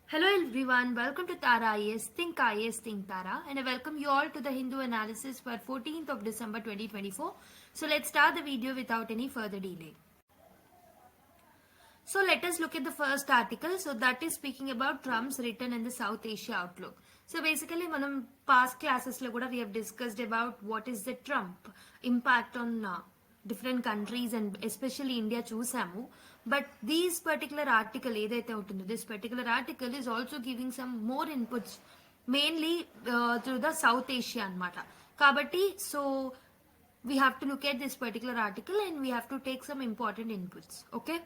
Hello everyone, welcome to Tara IAS, Think Tara, and I welcome you all to the Hindu analysis for 14th of December 2024. So let's start the video without any further delay. So let us look at the first article. So that is speaking about Trump's return in the South Asia outlook. So basically, manam past classes lo kuda we have discussed about what is the Trump impact on different countries and especially India చూసాము. But this particular article ఏదైతే ఉంటుందో this particular article is also giving some more inputs mainly through the South Asia అన్నమాట. కాబట్టి so we have to look at this particular article and we have to take some important inputs. Okay.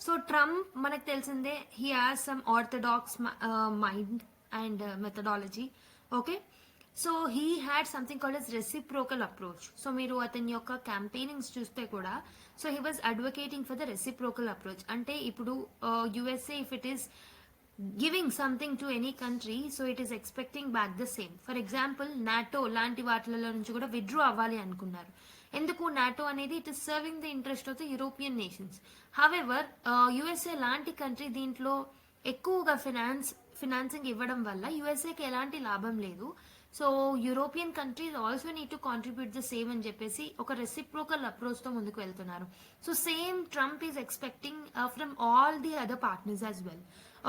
So Trump మనకు తెలిసిందే he has some orthodox mind and methodology. Okay, so he had something called as reciprocal approach. So మీరు అతని యొక్క campaignings చూస్తే కూడా so he was advocating for the reciprocal approach. అంటే ఇప్పుడు USA if it is giving something to any country so it is expecting back the same. For example NATO లాంటి వాటిలలో నుంచి కూడా విత్డ్రా అవ్వాలి అనుకున్నారు. ఎందుకు నాటో అనేది it is serving the interest of the European nations. However USA లాంటి country దీంట్లో ఎక్కువగా ఫినాన్సింగ్ ఇవ్వడం వల్ల యుఎస్ఏకి ఎలాంటి లాభం లేదు. So European countries also need to contribute the same అని చెప్పేసి ఒక రెసిప్రోకల్ అప్రోచ్ తో ముందుకు వెళ్తున్నారు. So same Trump is expecting from all the other partners as well.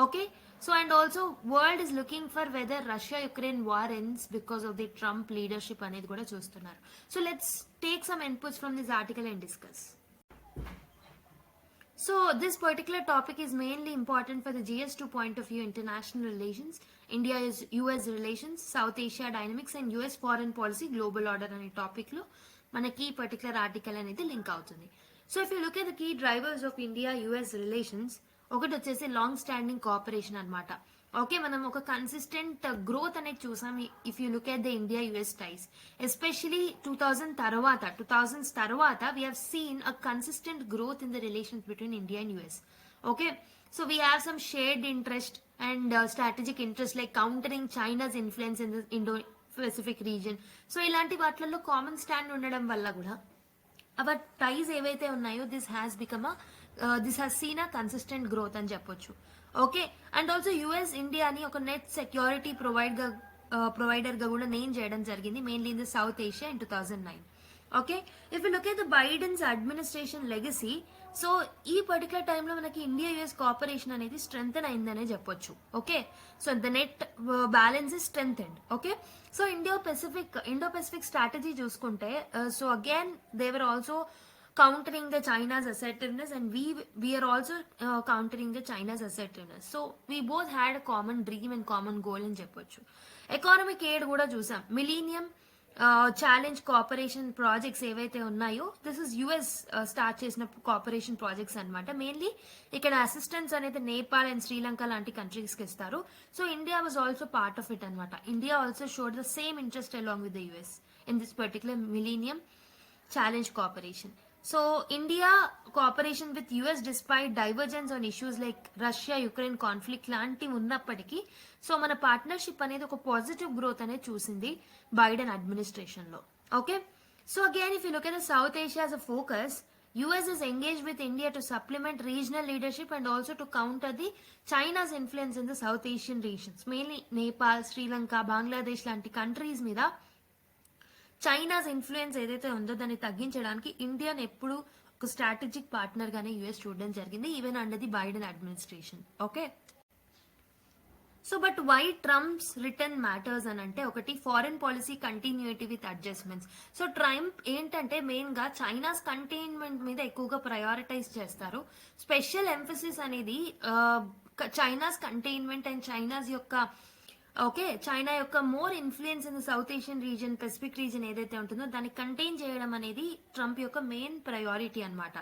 Okay, so and also world is looking for whether Russia Ukraine war ends because of the Trump leadership అనేది కూడా చూస్తున్నారు. So let's take some inputs from this article and discuss. So this particular topic is mainly important for the GS2 point of view, international relations, India is US relations, South Asia dynamics and US foreign policy, global order అనే topic లో మనకి particular article అనేది link అవుతుంది. So if you look at the key drivers of India US relations, ఒకటి వచ్చేసి long standing cooperation అనమాట. Okay, మనం ఒక కన్సిస్టెంట్ గ్రోత్ అనేది చూసాం if you look at the India US ties. Especially 2000s తర్వాత we have seen a consistent growth in the relations between India and US. Okay, so we have some shared interest and strategic interest like countering China's influence in the Indo Pacific region. So ఇలాంటి వాటిల్లో common stand ఉండడం వల్ల కూడా hour టైస్ ఏవైతే ఉన్నాయో this has seen a consistent growth అని చెప్పొచ్చు. Okay, and also US ఇండియాని ఒక నెట్ సెక్యూరిటీ ప్రొవైడర్ గా కూడా నేమ్ చేయడం జరిగింది mainly in the South Asia in 2009. Okay, if you look at the Biden's administration legacy, so ఈ పర్టికులర్ టైంలో మనకి ఇండియా యుఎస్ కోఆపరేషన్ అనేది స్ట్రెంగ్ అయిందనే చెప్పొచ్చు. Okay, so the net balance is strong. Okay, so Indo Pacific strategy చూసుకుంటే so again they were also countering the China's assertiveness and we are also countering the China's assertiveness. So we both had a common dream and common goal అని చెప్పొచ్చు. Economic aid కూడా చూసాం. Millennium challenge cooperation projects ఏవైతే ఉన్నాయో this is US start చేసిన cooperation projects అనమాట. Mainly ఇక్కడ assistance అనేది నేపాల్ అండ్ శ్రీలంక లాంటి కంట్రీస్కి ఇస్తారు. So India was also part of it అనమాట. India also showed the same interest along with the US in this particular millennium challenge cooperation. So India cooperation with US despite divergence on issues like Russia Ukraine conflict లాంటివి ఉన్నప్పటికీ so మన partnership అనేది ఒక positive growth అనేది చూసింది Biden administration లో. Okay, so again if you look at the South Asia as a focus, US is engaged with India to supplement regional leadership and also to counter the China's influence in the South Asian regions, mainly Nepal, Sri Lanka, Bangladesh లాంటి countries మీద China's influence ఏదైతే ఉందో దాన్ని తగ్గించడానికి ఇండియాని ఎప్పుడు ఒక strategic partner గానే యుఎస్ చూడడం జరిగింది even under the Biden administration. Okay, so but why Trump's return matters అని అంటే ఒకటి foreign policy continuity with adjustments. So Trump ఏంటంటే మెయిన్ గా చైనాస్ కంటైన్మెంట్ మీద ఎక్కువగా ప్రయారిటైజ్ చేస్తారు. స్పెషల్ ఎంఫసిస్ అనేది చైనాస్ కంటైన్మెంట్ అండ్ చైనాస్ యొక్క చైనా యొక్క more influence in the South Asian region Pacific region ఏదైతే ఉంటుందో దాన్ని కంటైన్ చేయడం అనేది ట్రంప్ యొక్క మెయిన్ ప్రయారిటీ అనమాట.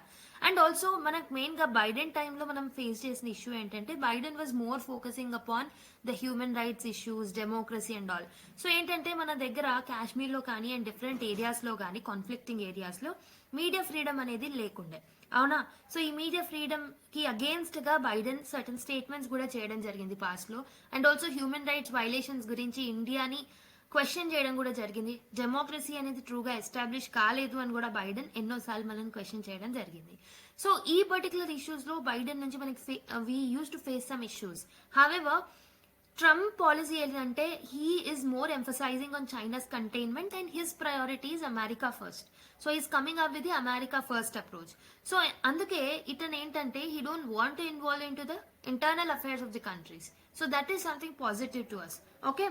అండ్ ఆల్సో మనకు మెయిన్ గా బైడెన్ టైంలో మనం ఫేస్ చేసిన ఇష్యూ ఏంటంటే Biden was more focusing upon the human rights issues, democracy and all. So ఏంటంటే మన దగ్గర కాశ్మీర్ లో కానీ అండ్ డిఫరెంట్ ఏరియాస్ లో కానీ కాన్ఫ్లిక్టింగ్ ఏరియాస్ లో మీడియా ఫ్రీడమ్ అనేది లేకుండే, అవునా. సో ఈ మీడియా ఫ్రీడమ్ కి అగేన్స్ట్ గా బైడెన్ సర్టన్ స్టేట్మెంట్స్ కూడా చేయడం జరిగింది పాస్ట్ లో. And also human rights violations గురించి ఇండియాని క్వశ్చన్ చేయడం కూడా జరిగింది. డెమోక్రసీ అనేది ట్రూగా ఎస్టాబ్లిష్ కాలేదు అని కూడా బైడెన్ ఎన్నోసార్లు మనం క్వశ్చన్ చేయడం జరిగింది. సో ఈ పర్టికులర్ ఇష్యూస్ లో బైడెన్ నుంచి మనకి we use to face some issues. However Trump policy ఏంటంటే he is more emphasising on China's containment and his priorities America first. So is coming up with the America first approach. So అందుకే ఇతను ఏంటంటే he don't want to involve into the internal affairs of the countries. So that is something positive to us. Okay,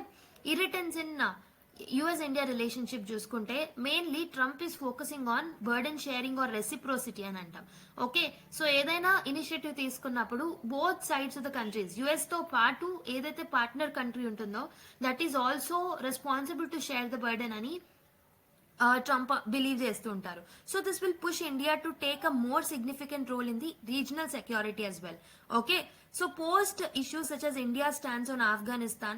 irritants in US India relationship చూసుకుంటే mainly Trump is focusing on burden sharing or reciprocity అని అంటాం. Okay, so ఏదైనా initiative తీసుకున్నప్పుడు both sides of the countries, US తో పాటు ఏదైతే partner country ఉంటుందో that is also responsible to share the burden అని ట్రంప్ బిలీవ్ చేస్తూ ఉంటారు. So this will push India to take a more significant role in the regional security as well. Okay, so post issues such as India stands on Afghanistan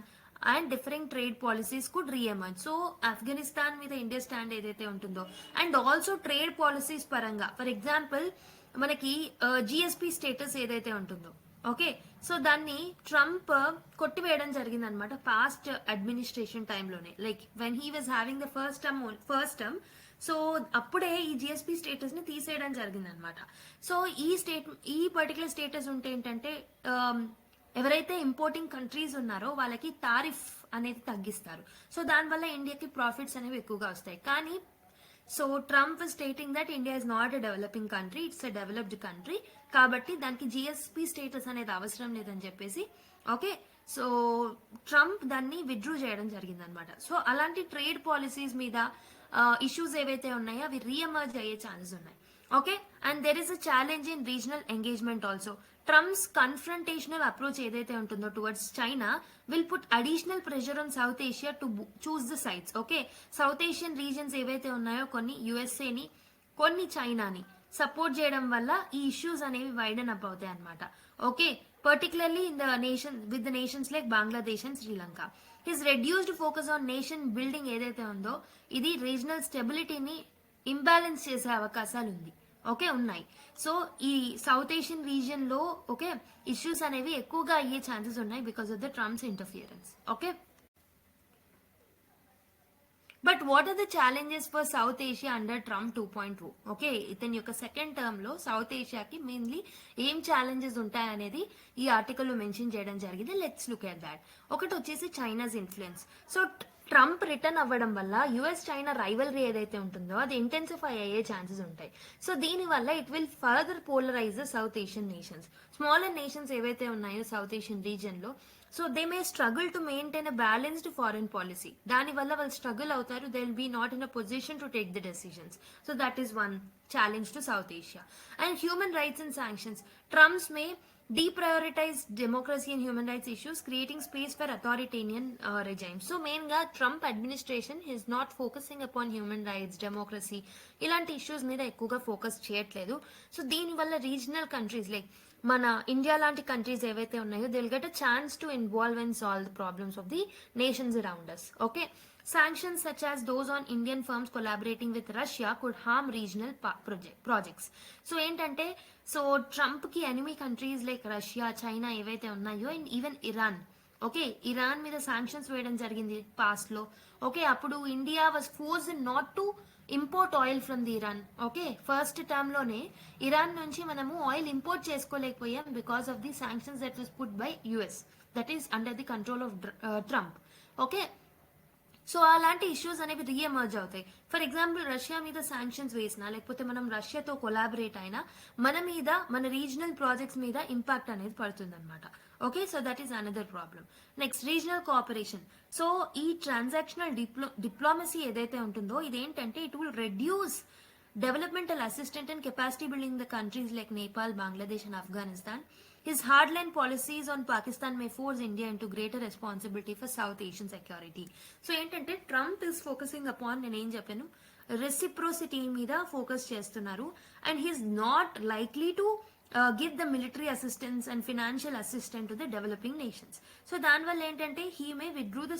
and different trade policies could రీఎమర్జ్. So Afghanistan మీద India stand ఏదైతే ఉంటుందో and also trade policies పరంగా for example మనకి GSP status ఏదైతే ఉంటుందో, okay, so దాన్ని Trump కొట్టివేయడం జరిగింది అనమాట పాస్ట్ అడ్మినిస్ట్రేషన్ టైంలోనే. Like when he was having the first term, so అప్పుడే ఈ జిఎస్పి స్టేటస్ ని తీసేయడం జరిగింది అనమాట. సో ఈ పర్టికులర్ స్టేటస్ ఉంటే ఏంటంటే ఎవరైతే ఇంపోర్టింగ్ కంట్రీస్ ఉన్నారో వాళ్ళకి టారిఫ్ అనేది తగ్గిస్తారు. సో దానివల్ల ఇండియాకి ప్రాఫిట్స్ అనేవి ఎక్కువగా వస్తాయి. కానీ so Trump stating that India is not a developing country, it's a developed country, కాబట్టి దానికి జిఎస్పి స్టేటస్ అనేది అవసరం లేదని చెప్పేసి, ఓకే, సో ట్రంప్ దాన్ని విత్డ్రూ చేయడం జరిగింది అనమాట. సో అలాంటి ట్రేడ్ పాలసీస్ మీద ఇష్యూస్ ఏవైతే ఉన్నాయో అవి రీఎమర్జ్ అయ్యే ఛాన్సెస్ ఉన్నాయి. Okay, and there is a challenge in regional engagement also. Trump's confrontational approach ఏదైతే ఉంటుందో towards China will put additional pressure on south Asia to choose the sides. Okay, south Asian reasons ఏవైతే ఉన్నాయో కొన్ని యుఎస్ఏని కొన్ని చైనాని support చేయడం వల్ల ఈ issues అనేవి వైడన్ అప్ అవుతాయి అనమాట. Okay, particularly in the nation with the nations like Bangladesh and Sri Lanka. His reduced focus on nation building ఏదైతే ఉందో ఇది రీజనల్ స్టెబిలిటీని ఇంబ్యాలెన్స్ చేసే అవకాశాలు ఉంది. ఓకే, ఉన్నాయి. సో ఈ సౌత్ ఏషియన్ రీజియన్ లో ఓకే ఇష్యూస్ అనేవి ఎక్కువగా అయ్యే ఛాన్సెస్ ఉన్నాయి because of the Trump's interference. Okay, but what are the challenges for South Asia under Trump 2.0? Okay, ఇతని యొక్క సెకండ్ టర్మ్ లో సౌత్ ఏషియాకి మెయిన్లీ ఏం ఛాలెంజెస్ ఉంటాయనేది ఈ ఆర్టికల్ లో మెన్షన్ చేయడం జరిగింది. Let's look at that. ఒకటి వచ్చేసి China's influence. So Trump return అవ్వడం వల్ల యుఎస్ చైనా రైవల్రీ ఏదైతే ఉంటుందో అది ఇంటెన్సిఫై అయ్యే ఛాన్సెస్ ఉంటాయి. సో దీనివల్ల it will further polarize the South Asian nations. Smaller nations ఏవైతే ఉన్నాయో సౌత్ ఏషియన్ రీజియన్ లో, so they may struggle to maintain a balanced foreign policy. దానివల్ల వాళ్ళు స్ట్రగుల్ అవుతారు, they will be not in a position to take the decisions. So that is one challenge to South Asia. And human rights and sanctions. Trump's may deprioritize democracy and human rights issues, creating space for authoritarian regimes. So main ga Trump administration is not focusing upon human rights, democracy ilanti issues meeda ekkuva focus cheyatledu. So దీని వల్ల regional countries like మన India లాంటి countries ఏవైతే ఉన్నాయో they will get a chance to involve and solve the problems of the nations around us. Okay, sanctions such as those on Indian firms collaborating with Russia could harm regional projects. So ఏంటంటే so Trump కి enemy countries like Russia, China ఏవైతే ఉన్నాయో and even Iran, okay, Iran మీద sanctions వేయడం జరిగింది past లో. Okay, అప్పుడు India was forced not to import oil from the Iran. Okay, first term లోనే ఇరాన్ నుంచి మనము ఆయిల్ ఇంపోర్ట్ చేసుకోలేకపోయాం because of the sanctions that was put by US, that is under the control of Trump. Okay, so అలాంటి issues అనేవి రీఎమర్జ్ అవుతాయి. For example Russia మీద sanctions వేసినా లేకపోతే మనం రష్యాతో కొలాబరేట్ అయినా మన మీద మన రీజనల్ ప్రాజెక్ట్స్ మీద ఇంపాక్ట్ అనేది పడుతుంది అనమాట. Okay, so that is another problem. Next regional cooperation. So ఈ ట్రాన్సాక్షనల్ డిప్లొమసీ ఏదైతే ఉంటుందో ఇదేంటంటే it will reduce developmental assistance and capacity building in the countries like Nepal, Bangladesh and Afghanistan. His hardline policies on Pakistan may force India into greater responsibility for South Asian security. So ఏంటంటే Trump is focusing upon నేను ఏం చెప్పాను reciprocity మీద focus చేస్తున్నారు and he is not likely to give the military assistance and financial assistance to the developing nations. So దానివల్ల ఏంటంటే he may withdraw the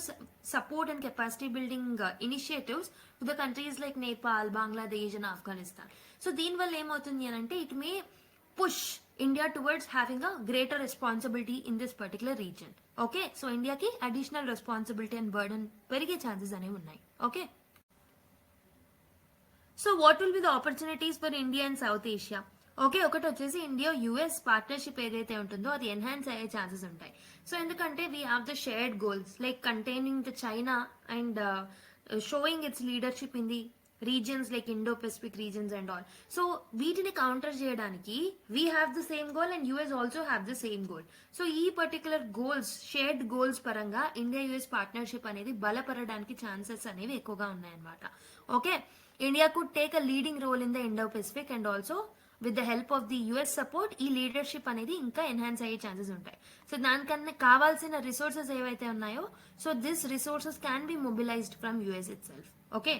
support and capacity building initiatives to the countries like Nepal, Bangladesh and Afghanistan. So దీనివల్ల ఏమవుతుంది అని అంటే it may push India towards having a greater responsibility in this particular region. Okay, so India ki additional responsibility and burden పెరిగే chances అనేవి ఉన్నాయి. Okay, so what will be the opportunities for India and South Asia? Okay, ఒకటి వచ్చేసి India US partnership ఏదైతే ఉంటుందో అది enhance అయ్యే chances ఉంటాయి. సో ఎందుకంటే we have the shared goals like containing the China and showing its leadership in the regions like Indo Pacific regions and all. So వీటిని counter చేయడానికి we have the same goal and US also have the same goal. So ఈ particular goals, shared goals పరంగా India US partnership అనేది బలపడడానికి chances అనేవి ఎక్కువగా ఉన్నాయన్నమాట. Okay, India could take a leading role in the Indo Pacific and also with the help of the US support ఈ leadership అనేది ఇంకా ఎన్హాన్స్ అయ్యే ఛాన్సెస్ ఉంటాయి. సో దానికన్నా కావాల్సిన రిసోర్సెస్ ఏవైతే ఉన్నాయో, so this resources can be mobilised from US it self. Okay,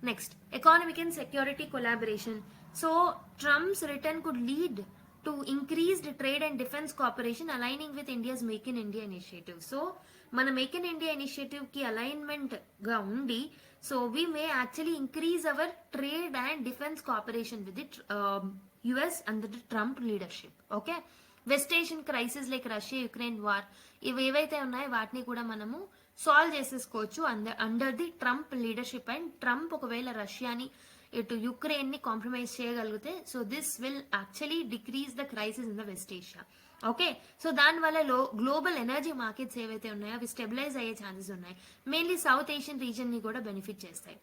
next economic and security collaboration. So Trump's return could lead to increased trade and defense cooperation aligning with India's Make in India initiative. So మన make in India initiative కి alignment గా ఉండి, so we may actually increase hour trade and defence cooperation with the US under the Trump leadership. Okay, west Asian crisis like Russia Ukraine war ఇవి ఏవైతే ఉన్నాయో వాటిని కూడా మనము సాల్వ్ చేసేసుకోవచ్చు under the Trump leadership. And Trump ఒకవేళ రష్యాని ఇటు Ukraine ని కాంప్రమైజ్ చేయగలిగితే, so this will actually decrease the crisis in the west Asia. Okay, so దానివల్ల గ్లోబల్ ఎనర్జీ మార్కెట్స్ ఏవైతే ఉన్నాయో అవి స్టెబిలైజ్ అయ్యే ఛాన్సెస్ ఉన్నాయి. మెయిన్లీ సౌత్ ఏషియన్ రీజన్ ని కూడా బెనిఫిట్ చేస్తాయి.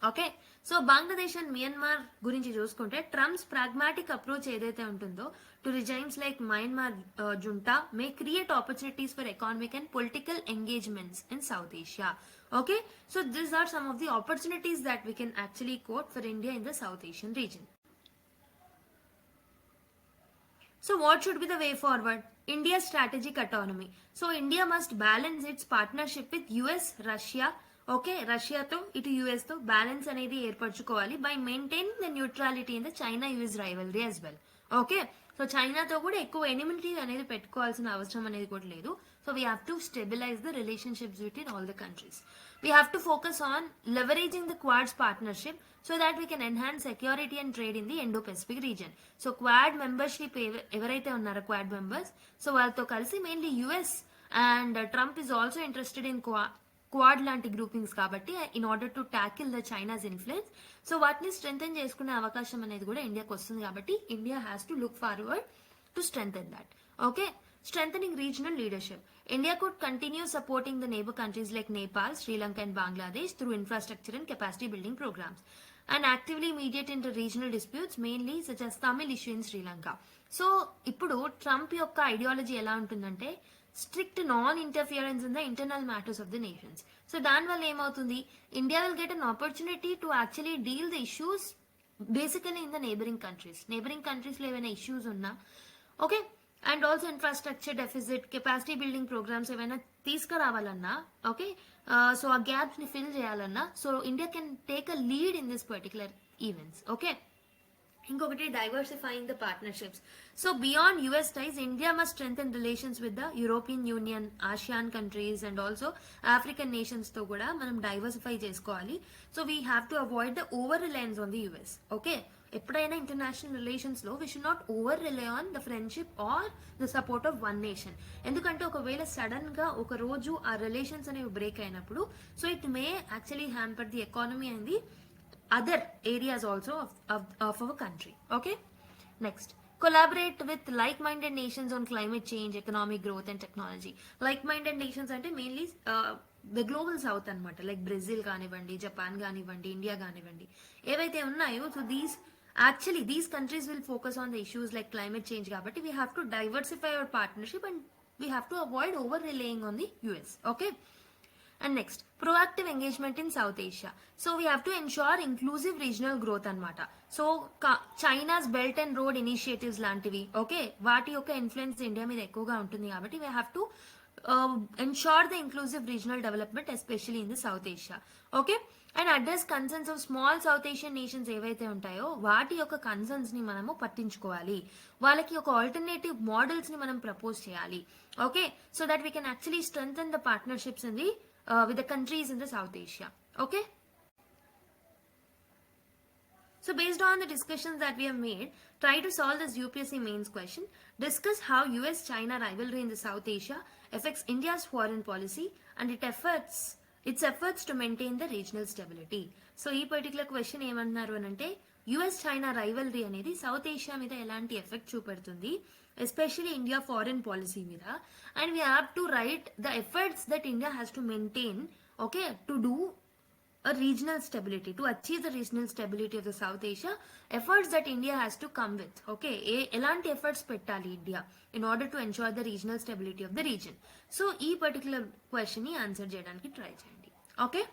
Okay, so Bangladesh and Myanmar గురించి చూసుకుంటే ట్రంప్స్ ప్రాగ్మాటిక్ అప్రోచ్ ఏదైతే ఉంటుందో to regimes like Myanmar junta may create opportunities for economic and political engagements in South Asia. Okay, so these are some of the opportunities that we can actually quote for India in the South Asian region. So what should be the way forward? India's strategic autonomy. So India must balance its partnership with US, Russia. Okay, Russia to itu US to balance అనేది ఏర్పరచుకోవాలి by maintaining the neutrality in the China-US rivalry as well. Okay, so చైనాతో కూడా ఎక్కువ enmity అనేది పెట్టుకోవాల్సిన అవసరం అనేది కూడా లేదు. So we have to stabilize the relationships between all the countries. We have to focus on leveraging the Quad's partnership so that we can enhance security and trade in the Indo Pacific region. So Quad membership ఎవరైతే ఉన్నారో Quad members, so వాళ్ళతో కలిసి mainly US and Trump is also interested in Quad లాంటి groupings కాబట్టి in order to tackle the China's influence, so వాటిని strengthen చేసుకునే అవకాశం అనేది కూడా ఇండియాకి వస్తుంది కాబట్టి India has to look forward to strengthen that. Okay, strengthening regional leadership. India could continue supporting the neighbor countries like Nepal, Sri Lanka and Bangladesh through infrastructure and capacity building programs and actively mediate into regional disputes mainly such as Tamil issue in Sri Lanka. So ఇప్పుడు Trump యొక్క ideology ఎలా ఉంటుందంటే strict non interference in the internal matters of the nations. So దానివల్ల ఏమవుతుంది, India will get an opportunity to actually deal the issues basically in the neighbouring countries లో ఏమైనా issues ఉన్నా, okay, and also infrastructure deficit, capacity building programmes ఏమైనా తీసుకురావాలన్నా, okay, so ఆ gaps ని fill చేయాలన్నా, so India can take a lead in this particular events. Okay, ఇంకొకటి diversifying the partnerships. So beyond US ties India must strengthen relations with the European Union, ASEAN countries and also African nations తో కూడా మనం diversify చేసుకోవాలి. So we have to avoid the over reliance on the US. Okay, ఎప్పుడైనా international relations లో we should not over rely on the friendship or the support of one nation. ఎందుకంటే ఒకవేళ sudden గా ఒక రోజు ఆ రిలేషన్స్ అనేవి బ్రేక్ అయినప్పుడు, so it may actually hamper the economy and the other areas also of our country. Okay, next, collaborate with like-minded nations on climate change, economic growth and technology. Like-minded nations ante mainly the global south anamata, like Brazil ganivandi, Japan ganivandi, India ganivandi, evaithe unnayo, so these countries will focus on the issues like climate change kabatti we have to diversify our partnership and we have to avoid over relying on the US. Okay, and next, proactive engagement in South Asia. So we have to ensure inclusive regional growth anamata. So China's Belt and Road initiatives lantivi, okay, vaati yokka influence India మీద ఎక్కువగా ఉంటుంది కాబట్టి we have to ensure the inclusive regional development especially in the South Asia. Okay, and address concerns of small South Asian nations ఏవైతే ఉంటాయో వాటి యొక్క concerns ని మనము పట్టించుకోవాలి, వాళ్ళకి ఒక ఆల్టర్నేటివ్ మోడల్స్ ని మనం ప్రపోజ్ చేయాలి. Okay, so that we can actually strengthen the partnerships in the with the countries in the South Asia. Okay, so based on the discussions that we have made, try to solve this UPSC mains question. Discuss how US-China rivalry in the South Asia affects India's foreign policy and its efforts to maintain the regional stability. So ee particular question ఏమంటున్నారు అనంటే US China rivalry అనేది south Asia మీద ఎలాంటి effect చూపెడుతుంది, especially India foreign policy మీద. And we have to right the efforts that India has to maintain, okay, to do a regional stability, to achieve the regional stability of the South Asia, efforts that India has to come with. Okay, elanti efforts pettali India in order to ensure the regional stability of the region. So ee particular question ni answer cheyadaniki try cheyandi. Okay,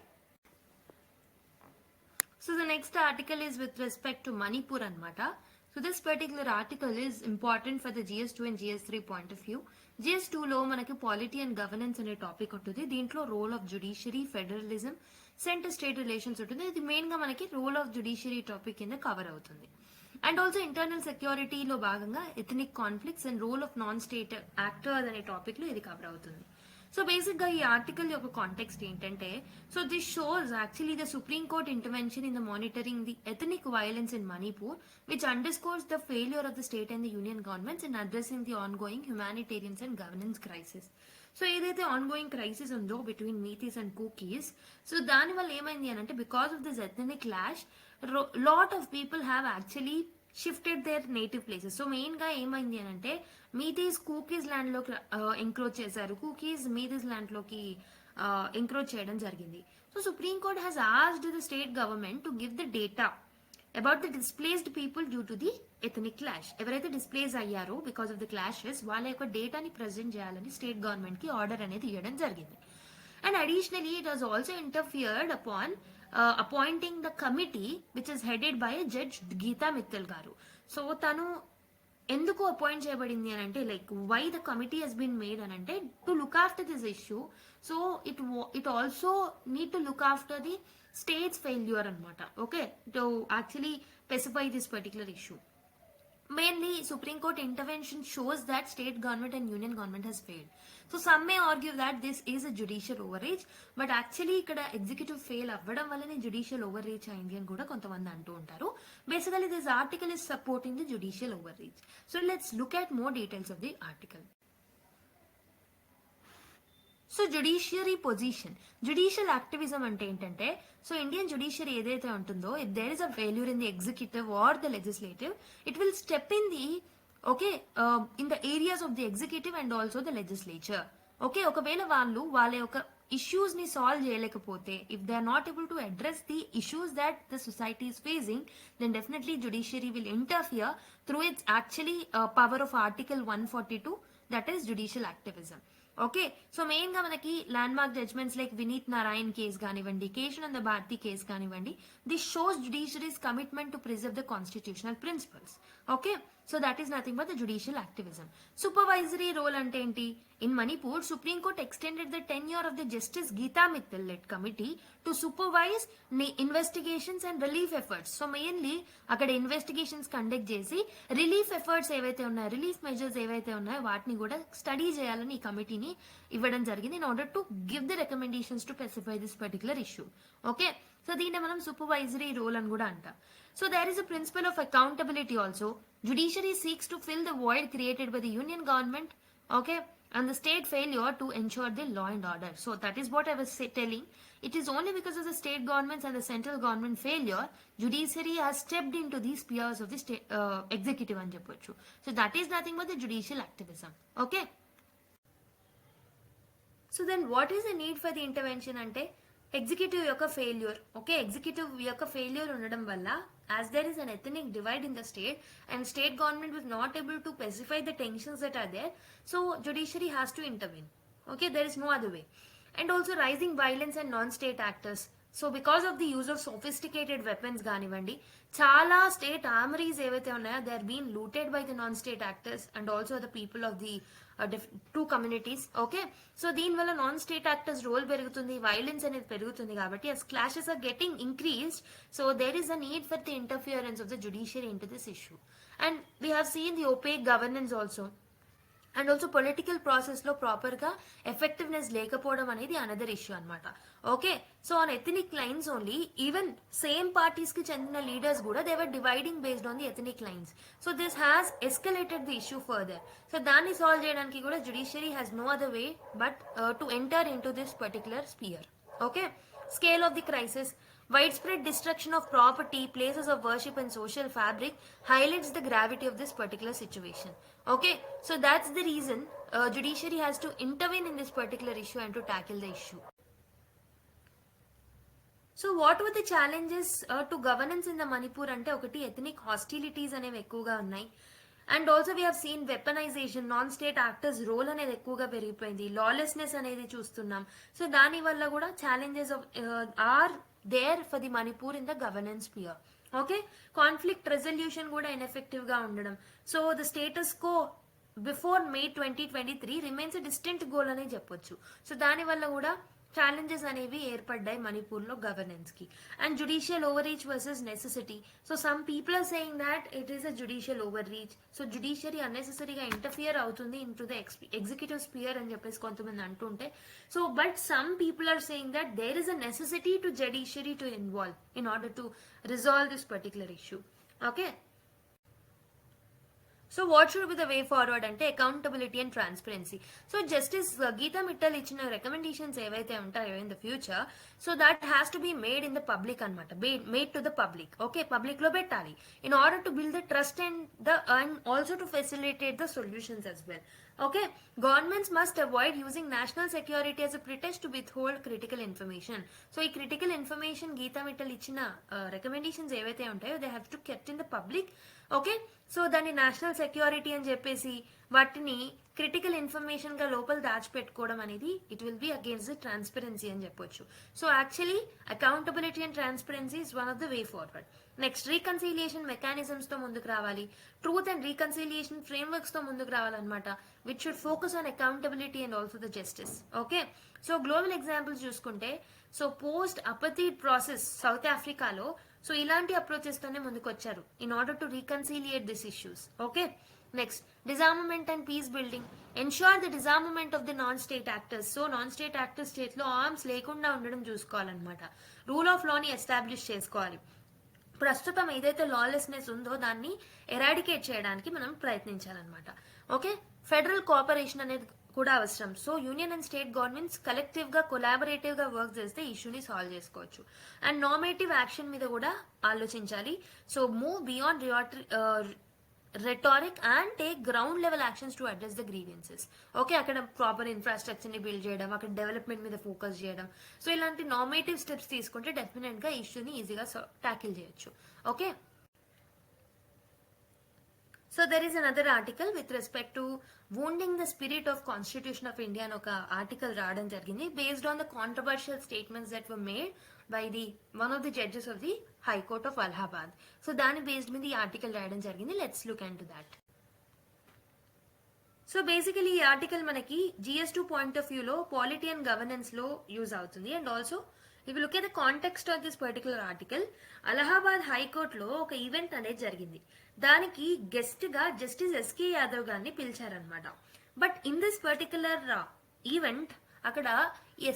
so the next article is with respect to Manipur anamata. So this particular article is important for the GS2 and GS3 point of view. GS2 లో మనకి polity and governance అనే topic ఉంటుంది. దీంట్లో role of judiciary, federalism, centre state relations ఉంటుంది. ఇది main గా మనకి role of judiciary topic కింద కవర్ అవుతుంది. అండ్ ఆల్సో ఇంటర్నల్ సెక్యూరిటీలో భాగంగా ethnic conflicts and role of non state actors అనే టాపిక్ లో ఇది కవర్ అవుతుంది. సో బేసిక్ గా ఈ ఆర్టికల్ యొక్క కాంటెక్స్ట్ ఏంటంటే, so this shows actually the Supreme Court intervention in the monitoring the ethnic violence in Manipur, which underscores the failure of the state and the union governments in addressing the ongoing humanitarians and governance crisis. So ఏదైతే ongoing crisis ఉందో between Meiteis and Kukis, so దానివల్ల ఏమైంది అని అంటే, because of this ethnic clash lot of people have actually shifted their native places. So main గా ఏమైంది అని అంటే, మీతీస్ కూకీస్ ల్యాండ్ లోకి ఎంక్రోచ్ చేశారు, కూకీస్ మీతీస్ ల్యాండ్ లోకి ఎంక్రోచ్ చేయడం జరిగింది. So supreme court has asked the state government to give the data about the displaced people due to the ethnic clash. ఎవరైతే డిస్ప్లేస్ అయ్యారో బికాస్ ఆఫ్ ద క్లాషెస్, వాళ్ళ యొక్క డేటాని ప్రెజెంట్ చేయాలని స్టేట్ గవర్నమెంట్ కి ఆర్డర్ అనేది ఇవ్వడం జరిగింది. And additionally it was also interfered upon appointing the committee which is headed by a judge Geeta Mittal garu. So tanu ఎందుకు అపాయింట్ చేయబడింది అని అంటే, like why the committee has been made అని అంటే, to look after this issue. So it also need to look after the state's failure అనమాట. Okay, to actually specify this particular issue. Mainly, Supreme Court intervention shows that state government and union government has failed. So some may argue that this is a judicial overreach, but actually ikkada executive fail avvadam vallane judicial overreach ayindi ani kuda kontamandi antu untaru. Basically this article is supporting the judicial overreach. So let's look at more details of the article. So judiciary position, judicial activism అంటే ఏంటంటే, so Indian judiciary ఏదైతే ఉంటుందో, if there is a failure in the executive or the legislative, it will step in the in the areas of the executive and also the legislature. Okay, ఒకవేళ వాళ్ళ యొక్క issues ని solve చేయలేకపోతే, if they are not able to address the issues that the society is facing, then definitely judiciary will interfere through its actually power of Article 142, that is judicial activism. Okay, so main గా మనకి landmark judgements like Vineet Narayan case కానివ్వండి, Kesavananda Bharati case కానివ్వండి, this shows judiciary's commitment to preserve the constitutional principles. Okay, so that is nothing but the judicial activism. Supervisory role అంటే ఏంటి? In Manipur, Supreme Court extended the tenure of the Justice Gita Mittal led committee to supervise investigations and relief efforts. So mainly అక్కడ investigations conduct చేసి relief efforts ఏవైతే ఉన్నాయో, relief measures ఏవైతే ఉన్నాయో వాటిని కూడా స్టడీ చేయాలని ఈ కమిటీని ఇవ్వడం జరిగింది, in order to give the recommendations to specify this particular issue. Okay, so దీన్ని మనం సూపర్వైజరీ రోల్ అని కూడా అంటాం. So there is a principle of accountability also. Judiciary seeks to fill the void created by the union government, okay, and the state failure to ensure the law and order. So that is what I was telling. It is only because of the state governments and the central government failure, judiciary has stepped into these spheres of the state executive and jappochu. So that is nothing but the judicial activism. Okay. So then what is the need for the intervention ante? Executive యొక్క failure. Okay, executive యొక్క failure ఉండడం వల్ల, as there is an ethnic divide in the state and state government was not able to pacify the tensions that are there, so judiciary has to intervene. Okay, there is no other way. And also rising violence and non-state actors. So because of the use of sophisticated weapons కానివ్వండి, చాలా state armouries ఏవైతే ఉన్నాయో they are been looted by the non state actors and also the people of the two communities. Okay, so దీనివల్ల non state actors role పెరుగుతుంది, violence అనేది పెరుగుతుంది. కాబట్టి as clashes are getting increased, so there is a need for the interference of the judiciary into this issue. And we have seen the opaque governance also. And also political process లో proper గా effectiveness లేకపోవడం అనేది another issue అనమాట. Okay, so on ethnic lines only, even same parties కి చెందిన leaders కూడా they were dividing based on the ethnic lines. So this has escalated the issue further. So దాన్ని solve చేయడానికి కూడా judiciary has no other way but to enter in to this particular sphere. Okay, scale of the crisis. Widespread destruction of property, places of worship and social fabric highlights the gravity of this particular situation. Okay, so that's the reason judiciary has to intervene in this particular issue and to tackle the issue. So what were the challenges to governance in the Manipur అంటే ఒకటి ethnic hostilities అనేవి ఎక్కువగా ఉన్నాయి. And also we have seen weaponisation, non state actors role అనేది ఎక్కువగా పెరిగిపోయింది, lawlessness అనేది చూస్తున్నాం. సో దాని వల్ల కూడా challenges are there for the Manipur in the governance sphere. Okay, conflict resolution కూడా ఇన్ఎఫెక్టివ్ గా ఉండడం. So the status quo before May 2023 remains a distant goal అనే చెప్పొచ్చు. సో దానివల్ల కూడా ఛాలెంజెస్ అనేవి ఏర్పడ్డాయి మణిపూర్లో గవర్నెన్స్ కి. And judicial overreach versus necessity. So some people are saying that it is a judicial overreach. So judiciary అన్నెసెసరీగా interfere అవుతుంది into the executive sphere అని చెప్పేసి కొంతమంది అంటుంటే, so but some people are saying that there is a necessity to judiciary to involve in order to resolve this particular issue. Okay, so what should be the way forward అంటే accountability and transparency. So Justice Gita Mittal ఇచ్చిన recommendations ఏవైతే ఉంటాయో in the future, so that has to be made in the public అనమాట, made to the public. Okay, public లో పెట్టాలి in order to build the trust and also to facilitate the solutions as well. Okay, governments must avoid using national security as a pretext to withhold critical information. So ఈ critical information Gita Mittal ఇచ్చిన recommendations ఏవైతే ఉంటాయో they have to kept in the public. Okay, so దాన్ని national security అని చెప్పేసి వాటిని critical information గా లోపల దాచిపెట్టుకోవడం అనేది it will be against the transparency అని చెప్పొచ్చు. So actually accountability and transparency is one of the way forward. Next, reconciliation mechanisms తో ముందుకు రావాలి, ట్రూత్ అండ్ రీకన్సిలియేషన్ ఫ్రేమ్వర్క్స్ తో ముందుకు రావాలన్నమాట, which should focus on accountability and also the justice. Okay, so global examples చూసుకుంటే, so post apartheid process South ఆఫ్రికాలో so ఇలాంటి approaches తోనే ముందుకు వచ్చారు in order to reconciliate this issues. Okay, next, disarmament and peace building, ensure the disarmament of the non state actors. So non state actors state లో arms లేకుండా ఉండడం చూసుకోవాలన్నమాట, rule of లాని ఎస్టాబ్లిష్ చేసుకోవాలి. ప్రస్తుతం ఏదైతే లాలెస్నెస్ ఉందో దాన్ని ఎరాడికేట్ చేయడానికి మనం ప్రయత్నించాలన్నమాట. ఓకే, ఫెడరల్ కోఆపరేషన్ అనేది కూడా అవసరం. So union and state governments collective గా కొలాబరేటివ్ గా వర్క్ చేస్తే ఇష్యూని సాల్వ్ చేసుకోవచ్చు. అండ్ నార్మేటివ్ యాక్షన్ మీద కూడా ఆలోచించాలి. So move beyond rhetoric and take ground level actions to address the grievances. Okay, అక్కడ ప్రాపర్ ఇన్ఫ్రాస్ట్రక్చర్ ని బిల్డ్ చేయడం, అక్కడ డెవలప్మెంట్ మీద ఫోకస్ చేయడం. సో ఇలాంటి నార్మేటివ్ స్టెప్స్ తీసుకుంటే డెఫినెట్ గా ఇష్యూని ఈజీగా ట్యాకిల్ చేయొచ్చు. Okay, so there is another article with respect to wounding the spirit of Constitution of India అని ఒక ఆర్టికల్ రావడం జరిగింది based on the controversial statements that were made by the one of the judges of the high court of Allahabad. So దాని based మీద ఈ article రాయడం జరిగింది. Let's look into that. So basically ఈ ఆర్టికల్ మనకి GS2 పాయింట్ ఆఫ్ వ్యూలో polity and governance లో use అవుతుంది. And also if look at the context of this particular article, Allahabad high court లో ఒక ఈవెంట్ అనేది జరిగింది. దానికి గెస్ట్ గా జస్టిస్ SK యాదవ్ గారిని పిలిచారనమాట. But in this particular event అక్కడ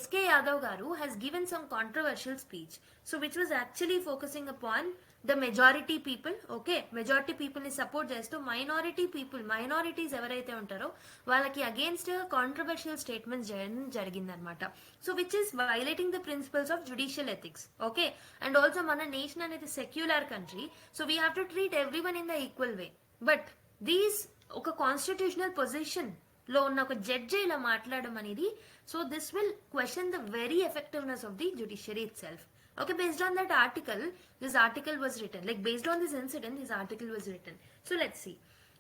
SK యాదవ్ గారు has given some controversial speech, so which was actually focusing upon the majority people. Okay, majority people ని సపోర్ట్ చేస్తూ మైనారిటీ పీపుల్, మైనారిటీస్ ఎవరైతే ఉంటారో వాళ్ళకి అగేన్స్ట్ కాంట్రవర్షియల్ స్టేట్మెంట్స్ చేయడం జరిగిందనమాట. So which is violating the principles of judicial ethics. Okay, and also మన nation అనేది secular country, so we have to treat every one in the equal way. But these ఒక constitutional position లో ఉన్న ఒక judge ఇలా మాట్లాడడం అనేది, so this will question the very effectiveness of the judiciary itself. Okay, based on that article, this article was written. Like based on this incident, this article was written. So let's see.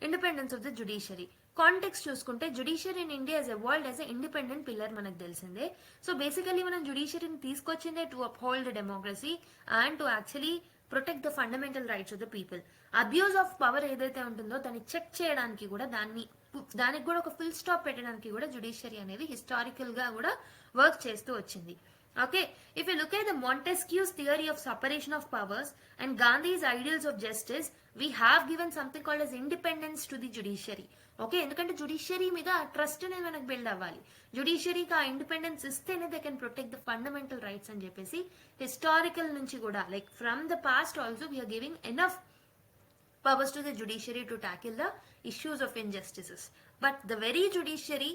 Independence of the judiciary. Context చూసుకుంటే judiciary in India has evolved as an independent pillar మనకు తెలిసిందే. So basically మనం judiciaryని తీసుకొచ్చిందే to uphold the democracy and to actually protect the fundamental rights of the people. Abuse of power ఏదైతే ఉంటుందో దాన్ని check చేయడానికి కూడా దానికి కూడా ఒక ఫుల్ స్టాప్ పెట్టడానికి కూడా judiciary అనేది హిస్టారికల్ గా కూడా వర్క్ చేస్తూ వచ్చింది. Okay, if you look at the Montesquieu's theory of separation of powers and Gandhi's ideals of justice, we have given something called as independence to the judiciary. Okay, ఎందుకంటే judiciary మీద trust అనేది మనకు build అవ్వాలి. జుడిషియరీకి ఆ independence ఇస్తేనే they can protect the fundamental rights అని చెప్పేసి హిస్టారికల్ నుంచి కూడా like from the past also we are giving enough powers to the judiciary to tackle the issues of injustices. But the very judiciary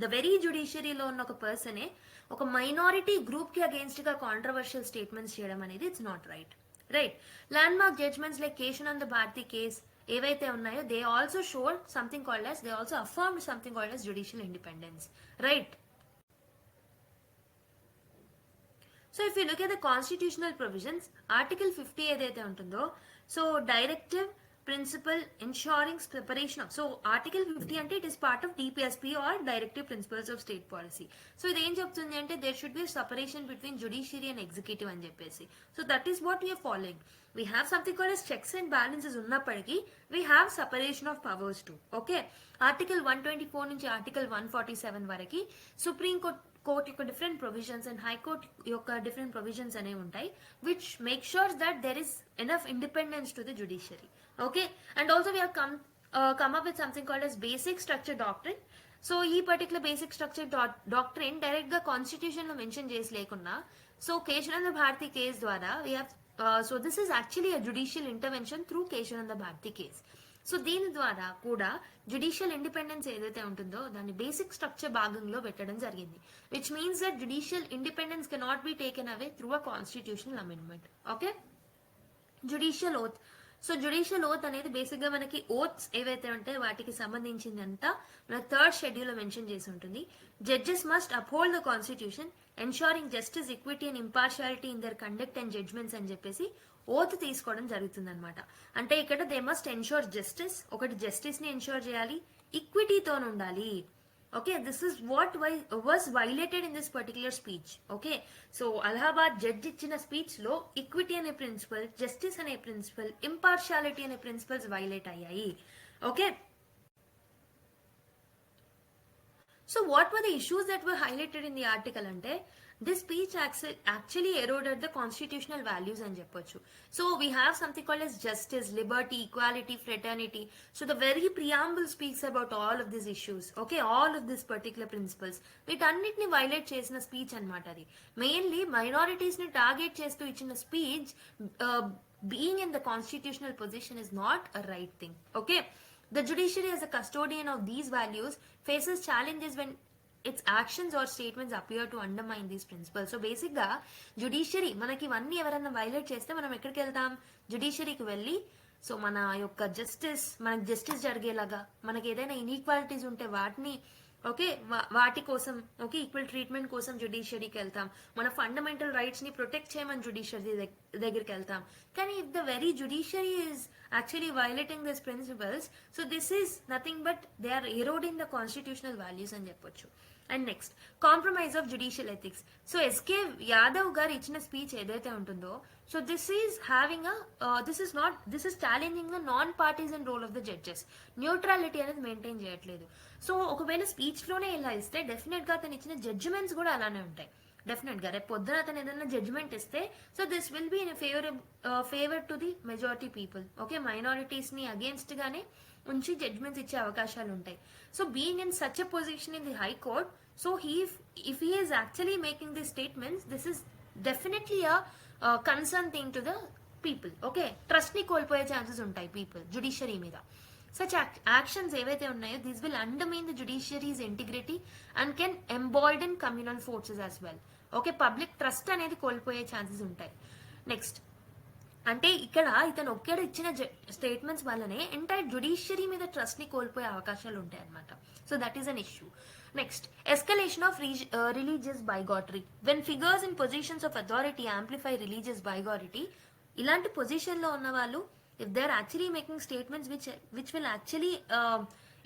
the very జ్యుడిషియరీలో ఉన్న ఒక పర్సనే ఒక minority group కి అగేన్స్ట్ గా కాంట్రవర్షియల్ స్టేట్మెంట్స్ చేయడం అనేది it's not right. Right. Landmark judgements like Kesavananda Bharati case ఏవైతే ఉన్నాయో they also showed something called as they also affirmed something called as judicial independence. Right. So if you look at the constitutional provisions, article 50 ఏదైతే ఉంటుందో, so directive principle ensuring preparation of, so article 50 అంటే it is part of DPSP or directive principles of state policy. So ఇది ఏం చెప్తుంది అంటే there should be separation between judiciary and executive అని చెప్పేసి. So that is what we are following. We have something called as checks and balances ఉన్నప్పటికీ we have separation of powers too. Okay. Article 124 నుంచి article 147 వరకు Supreme Court యొక్క different provisions and High Court యొక్క different provisions అనేవి ఉంటాయి which make sure that there is enough independence to the judiciary. Okay. And also we have come up with something called as basic structure doctrine. So ఈ particular basic structure doctrine direct గా constitution లో mention చేసి లేకుండా, so Kesavananda Bharati case ద్వారా we have so this is actually a judicial intervention through Kesavananda Bharati case. So దీని ద్వారా కూడా judicial independence ఏదైతే ఉంటుందో దాన్ని బేసిక్ స్ట్రక్చర్ భాగంలో పెట్టడం జరిగింది, which means that judicial independence cannot be taken away through a constitutional amendment. Okay. Judicial oath. So judicial oath అనేది బేసిక్ గా మనకి ఓత్స్ ఏవైతే ఉంటాయో వాటికి సంబంధించిందంతా మన థర్డ్ షెడ్యూల్ లో మెన్షన్ చేసి ఉంటుంది. Judges must uphold the constitution ensuring justice, equity and impartiality in their conduct and judgements అని చెప్పేసి ఓత్ తీసుకోవడం జరుగుతుంది అనమాట. అంటే ఇక్కడ దే మస్ట్ ఎన్షూర్ జస్టిస్, ఒకటి జస్టిస్ ని ఎన్షూర్ చేయాలి, ఈక్విటీతో ఉండాలి. Okay. This is what was violated in this particular speech. Okay. So Allahabad judge ఇచ్చిన స్పీచ్ లో ఈక్విటీ అనే ప్రిన్సిపల్, జస్టిస్ అనే ప్రిన్సిపల్, ఇంపార్షియాలిటీ అనే ప్రిన్సిపల్స్ వైలేట్ అయ్యాయి. Okay. So what were the issues that were highlighted in the article ante this speech actually eroded the constitutional values and cheppochu. So we have something called as justice, liberty, equality, fraternity. So the very preamble speaks about all of these issues. Okay, all of these particular principles వీటన్నిటిని violate చేసిన speech అన్నమాట. అది mainly minorities ని target చేస్తూ ఇచ్చిన speech. Being in the constitutional position is not a right thing. Okay. The judiciary as a custodian of these values faces challenges when its actions or statements appear to undermine these principles. So basic గా judiciary మనకి ఇవన్నీ ఎవరైనా violate చేస్తే మనం ఎక్కడికి వెళ్తాం? జుడిషియరీకి వెళ్ళి so మన యొక్క జస్టిస్, మనకి జస్టిస్ జరిగేలాగా, మనకి ఏదైనా ఇన్ఈక్వాలిటీస్ ఉంటే వాటిని ఓకే వాటి కోసం ఓకే ఈక్వల్ ట్రీట్మెంట్ కోసం జుడిషియరీకి వెళ్తాం. మన ఫండమెంటల్ రైట్స్ ని ప్రొటెక్ట్ చేయమని జుడిషియరీ దగ్గరికి వెళ్తాం. కానీ if the very judiciary is actually violating these principles, so this is nothing but they are eroding the constitutional values అని చెప్పొచ్చు. And next compromise of judicial ethics. So SK Yadav గారు ఇచ్చిన speech ఏదైతే ఉంటుందో so this is having this is challenging the non partisan role of the judges. Neutrality అనేది maintain చేయట్లేదు. So ఒకవేళ speech లోనే ఇలా ఇస్తే డెఫినెట్ గా అతను ఇచ్చిన జడ్జిమెంట్స్ కూడా అలానే ఉంటాయి. డెఫినెట్ గా రేపు పొద్దున అతను ఏదైనా జడ్జ్మెంట్ ఇస్తే so this will be in favour to the majority people. Okay. Minorities ని అగేన్స్ట్ గానే ఉంచి జడ్జ్మెంట్స్ ఇచ్చే అవకాశాలు ఉంటాయి. So being in such a position in the high court, so if he is actually making the statements this is definitely a concern thing to the people. Okay. Trust ని కోల్పోయే chances ఉంటాయి people judiciary మీద. Such actions ఏవైతే ఉన్నాయో these will undermine the judiciary's integrity and can embolden communal forces as well. Okay. Public trust అనేది కోల్పోయే chances ఉంటాయి. Next అంటే ఇక్కడ ఇతను ఒక్కడు ఇచ్చిన స్టేట్మెంట్స్ వల్లనే ఎంటైర్ జుడిషియరీ మీద ట్రస్ట్ ని కోల్పోయే అవకాశాలు ఉంటాయి అన్నమాట. So that is an issue. Next escalation of religious bigotry. When figures in positions of authority amplify religious bigotry, ఇలాంటి పొజిషన్ లో ఉన్న వాళ్ళు if they're actually making statements which will actually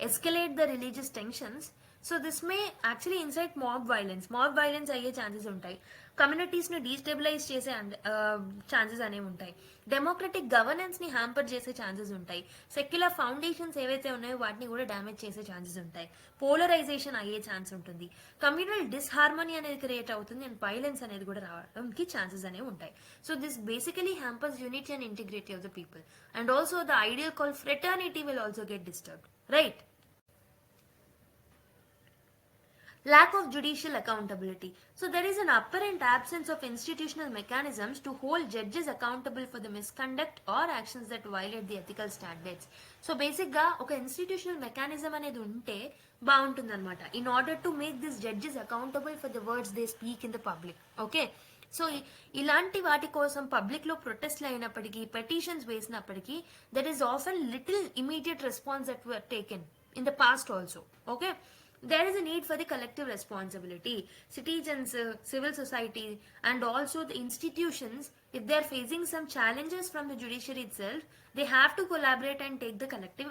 escalate the religious tensions, so this may actually incite mob violence అయ్యే chances ఉంటాయి. Communities ని destabilise చేసే chances అనేవి ఉంటాయి. డెమోక్రటిక్ గవర్నెన్స్ ని హ్యాంపర్ చేసే ఛాన్సెస్ ఉంటాయి. సెక్యులర్ ఫౌండేషన్స్ ఏవైతే ఉన్నాయో వాటిని కూడా డ్యామేజ్ చేసే ఛాన్సెస్ ఉంటాయి. పోలరైజేషన్ అయ్యే ఛాన్స్ ఉంటుంది. కమ్యూనల్ డిస్హార్మనీ అనేది క్రియేట్ అవుతుంది అండ్ వైలెన్స్ అనేది కూడా రావడానికి ఛాన్సెస్ అనేవి ఉంటాయి. So this basically hampers unity and integrity of the people and also the ideal call fraternity will also get disturbed. Right. Lack of judicial accountability. So there is an apparent absence of institutional mechanisms to hold judges accountable for the misconduct or actions that violate the ethical standards. So బేసిక్గా ఒక institutional mechanism అనేది ఉంటే బాగుంటుందన్నమాట, in order to make this judges accountable for the words they speak in the public. Okay, so ఇలాంటి వాటి కోసం పబ్లిక్లో ప్రొటెస్ట్లు అయినప్పటికీ, పెటిషన్స్ వేసినప్పటికీ, that is often little immediate response that were taken in the past also. Okay, there is a need for the collective responsibility. Citizens, civil society, and also the institutions, if they are facing some challenges from the judiciary itself, they have to collaborate and take the collective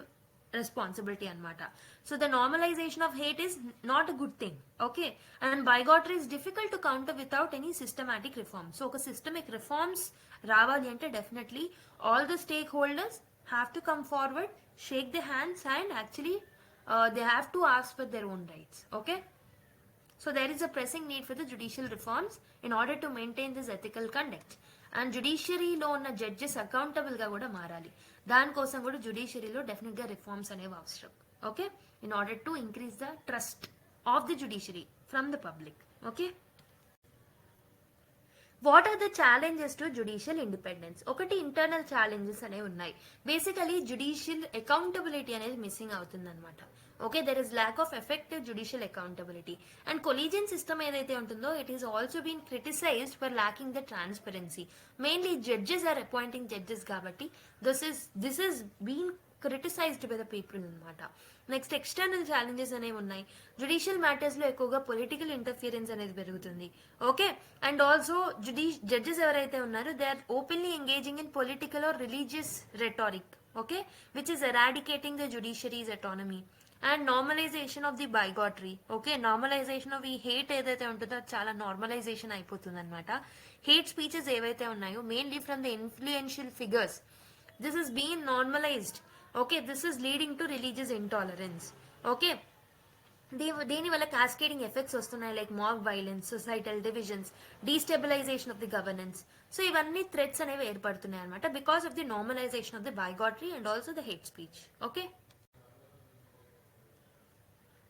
responsibility anamata. So the normalization of hate is not a good thing. Okay, and bigotry is difficult to counter without any systematic reform. So ఒక systemic reforms రావాలి అంటే definitely all the stakeholders have to come forward, shake their hands, and actually they have to ask for their own rights. Okay, so there is a pressing need for the judicial reforms in order to maintain this ethical conduct. And judiciaryలో ఉన్న judges అకౌంటబుల్గా కూడా మారాలి. దానికోసం కూడా జుడిషియరీలో డెఫినెట్గా reforms అనేవి అవసరం. Okay, in order to increase the trust of the judiciary from the public. Okay, what are the challenges to judicial independence? ఒకటి internal challenges అనేవి ఉన్నాయి. బేసికలీ జుడిషియల్ అకౌంటబిలిటీ అనేది మిస్సింగ్ అవుతుంది అనమాట. Okay, there is lack of effective judicial accountability. And collegium system ఏదైతే ఉంటుందో it is also been criticised for lacking the transparency. Mainly judges are appointing judges కాబట్టి this is been criticised by the people అనమాట. Next external challenges అనేవి ఉన్నాయి. Judicial మ్యాటర్స్లో ఎక్కువగా political interference అనేది పెరుగుతుంది. Okay, and also judges ఎవరైతే ఉన్నారో they are openly engaging in political or religious rhetoric. Okay, which is eradicating the judiciary's autonomy. And normalisation of the bigotry. Okay, normalisation of ఈ hate ఏదైతే ఉంటుందో చాలా normalisation అయిపోతుంది అనమాట. హేట్ స్పీచెస్ ఏవైతే ఉన్నాయో mainly from the influential figures, this is been normalised. Okay, this is leading to religious intolerance. Okay, దీని వల్ల క్యాస్కేడింగ్ ఎఫెక్ట్స్ వస్తున్నాయి, like mob violence, societal divisions, destabilisation of the governance. So ఇవన్నీ threats అనేవి ఏర్పడుతున్నాయి అనమాట because of the normalisation of the bigotry and also the hate speech. Okay,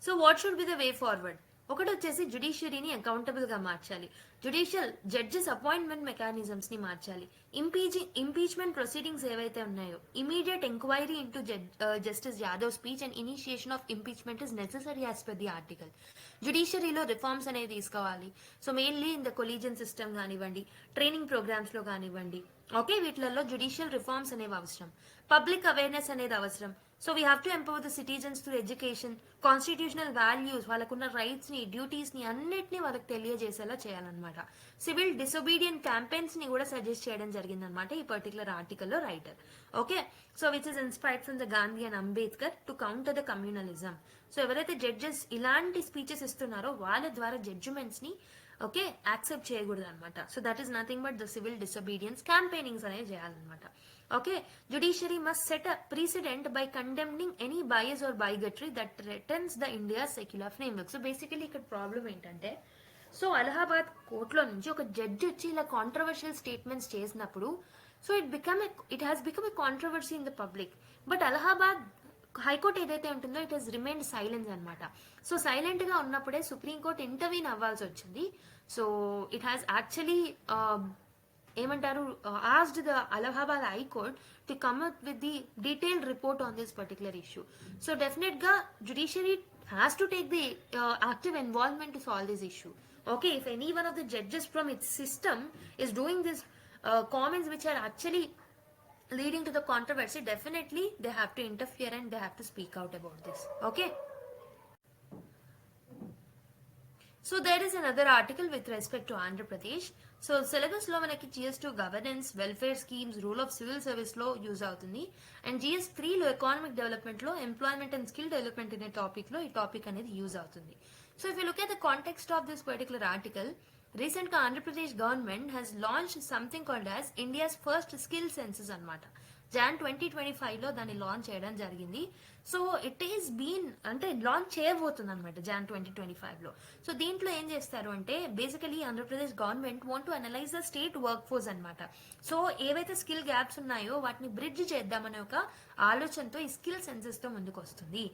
so what should be the way forward? ఒకటి వచ్చేసి జుడిషియరీని అకౌంటబుల్గా మార్చాలి. Judicial judges appointment మెకానిజమ్స్ని మార్చాలి. Impeachment proceedings ఏవైతే ఉన్నాయో immediate enquiry into justice Yadav speech and initiation of impeachment is necessary as per the article. జుడిషియరీలో reforms అనేవి తీసుకోవాలి. So mainly in the collegium system కానివ్వండి, ట్రైనింగ్ ప్రోగ్రామ్స్లో కానివ్వండి. ఓకే, వీటిలలో జుడిషియల్ రిఫార్మ్స్ అనేవి అవసరం. పబ్లిక్ అవేర్నెస్ అనేది అవసరం. So we have to empower the citizens through education, constitutional values, వాళ్ళకున్న రైట్స్ని, డ్యూటీస్ని అన్నిటినీ వాళ్ళకి తెలియజేసేలా చేయాలన్నమాట. సివిల్ డిసొబీడియన్ క్యాంపెయిన్స్ని కూడా సజెస్ట్ చేయడం జరిగిందనమాట ఈ పర్టికులర్ ఆర్టికల్లో writer. Okay, so which is inspired from the Gandhi and Ambedkar to counter the communalism. So ఎవరైతే జడ్జెస్ ఇలాంటి స్పీచెస్ ఇస్తున్నారో వాళ్ళ ద్వారా జడ్జిమెంట్స్ని ఓకే యాక్సెప్ట్ చేయకూడదు అనమాట. So that is nothing but the civil disobedience campaignings అనేవి చేయాలన్నమాట. Okay, judiciary must set a precedent by condemning any bias or bigotry that threatens the India's secular framework. So basically ఇక్కడ problem ఏంటంటే, so Allahabad కోర్టులో నుంచి ఒక judge వచ్చి ఇలా controversial statements చేసినప్పుడు so it has become a controversy in the public. But Allahabad high court ఏదైతే ఉంటుందో ఇట్ హెస్ రిమైన్డ్ సైలెన్స్ అనమాట. సో సైలెంట్గా ఉన్నప్పుడే సుప్రీంకోర్టు ఇంటర్వ్యూన్ అవ్వాల్సి వచ్చింది. సో ఇట్ హ్యాస్ యాక్చువల్లీ ఏమంటారు asked the Allahabad High Court to come up with the detailed report on this particular issue. So definitely judiciary has to take the active involvement to solve this issue. Okay, if any one of the judges from its system is doing this comments which are actually leading to the controversy, definitely they have to interfere and they have to speak out about this. Okay, so there is another article with respect to Andhra Pradesh. So సిలబస్లో మనకి GS2 governance, welfare schemes, rule of civil సర్వీస్లో use అవుతుంది. And GS3లో economic డెవలప్మెంట్లో employment and skill development అనే టాపిక్లో ఈ topic అనేది యూజ్ అవుతుంది. So if you look at the context of this particular article, రీసెంట్గా Andhra Pradesh government has launch something called as India's first skill census అనమాట. Jan 2025లో దాన్ని లాంచ్ చేయడం జరిగింది. సో ఇట్ ఈస్ బీన్ అంటే లాంచ్ చేయబోతుంది అనమాట Jan 2025లో. సో దీంట్లో ఏం చేస్తారు అంటే basically Andhra Pradesh government want to analyse the state work force అనమాట. సో ఏవైతే స్కిల్ గ్యాప్స్ ఉన్నాయో వాటిని బ్రిడ్జ్ చేద్దామనే ఒక ఆలోచనతో ఈ స్కిల్ సెన్సెస్ తో ముందుకు వస్తుంది.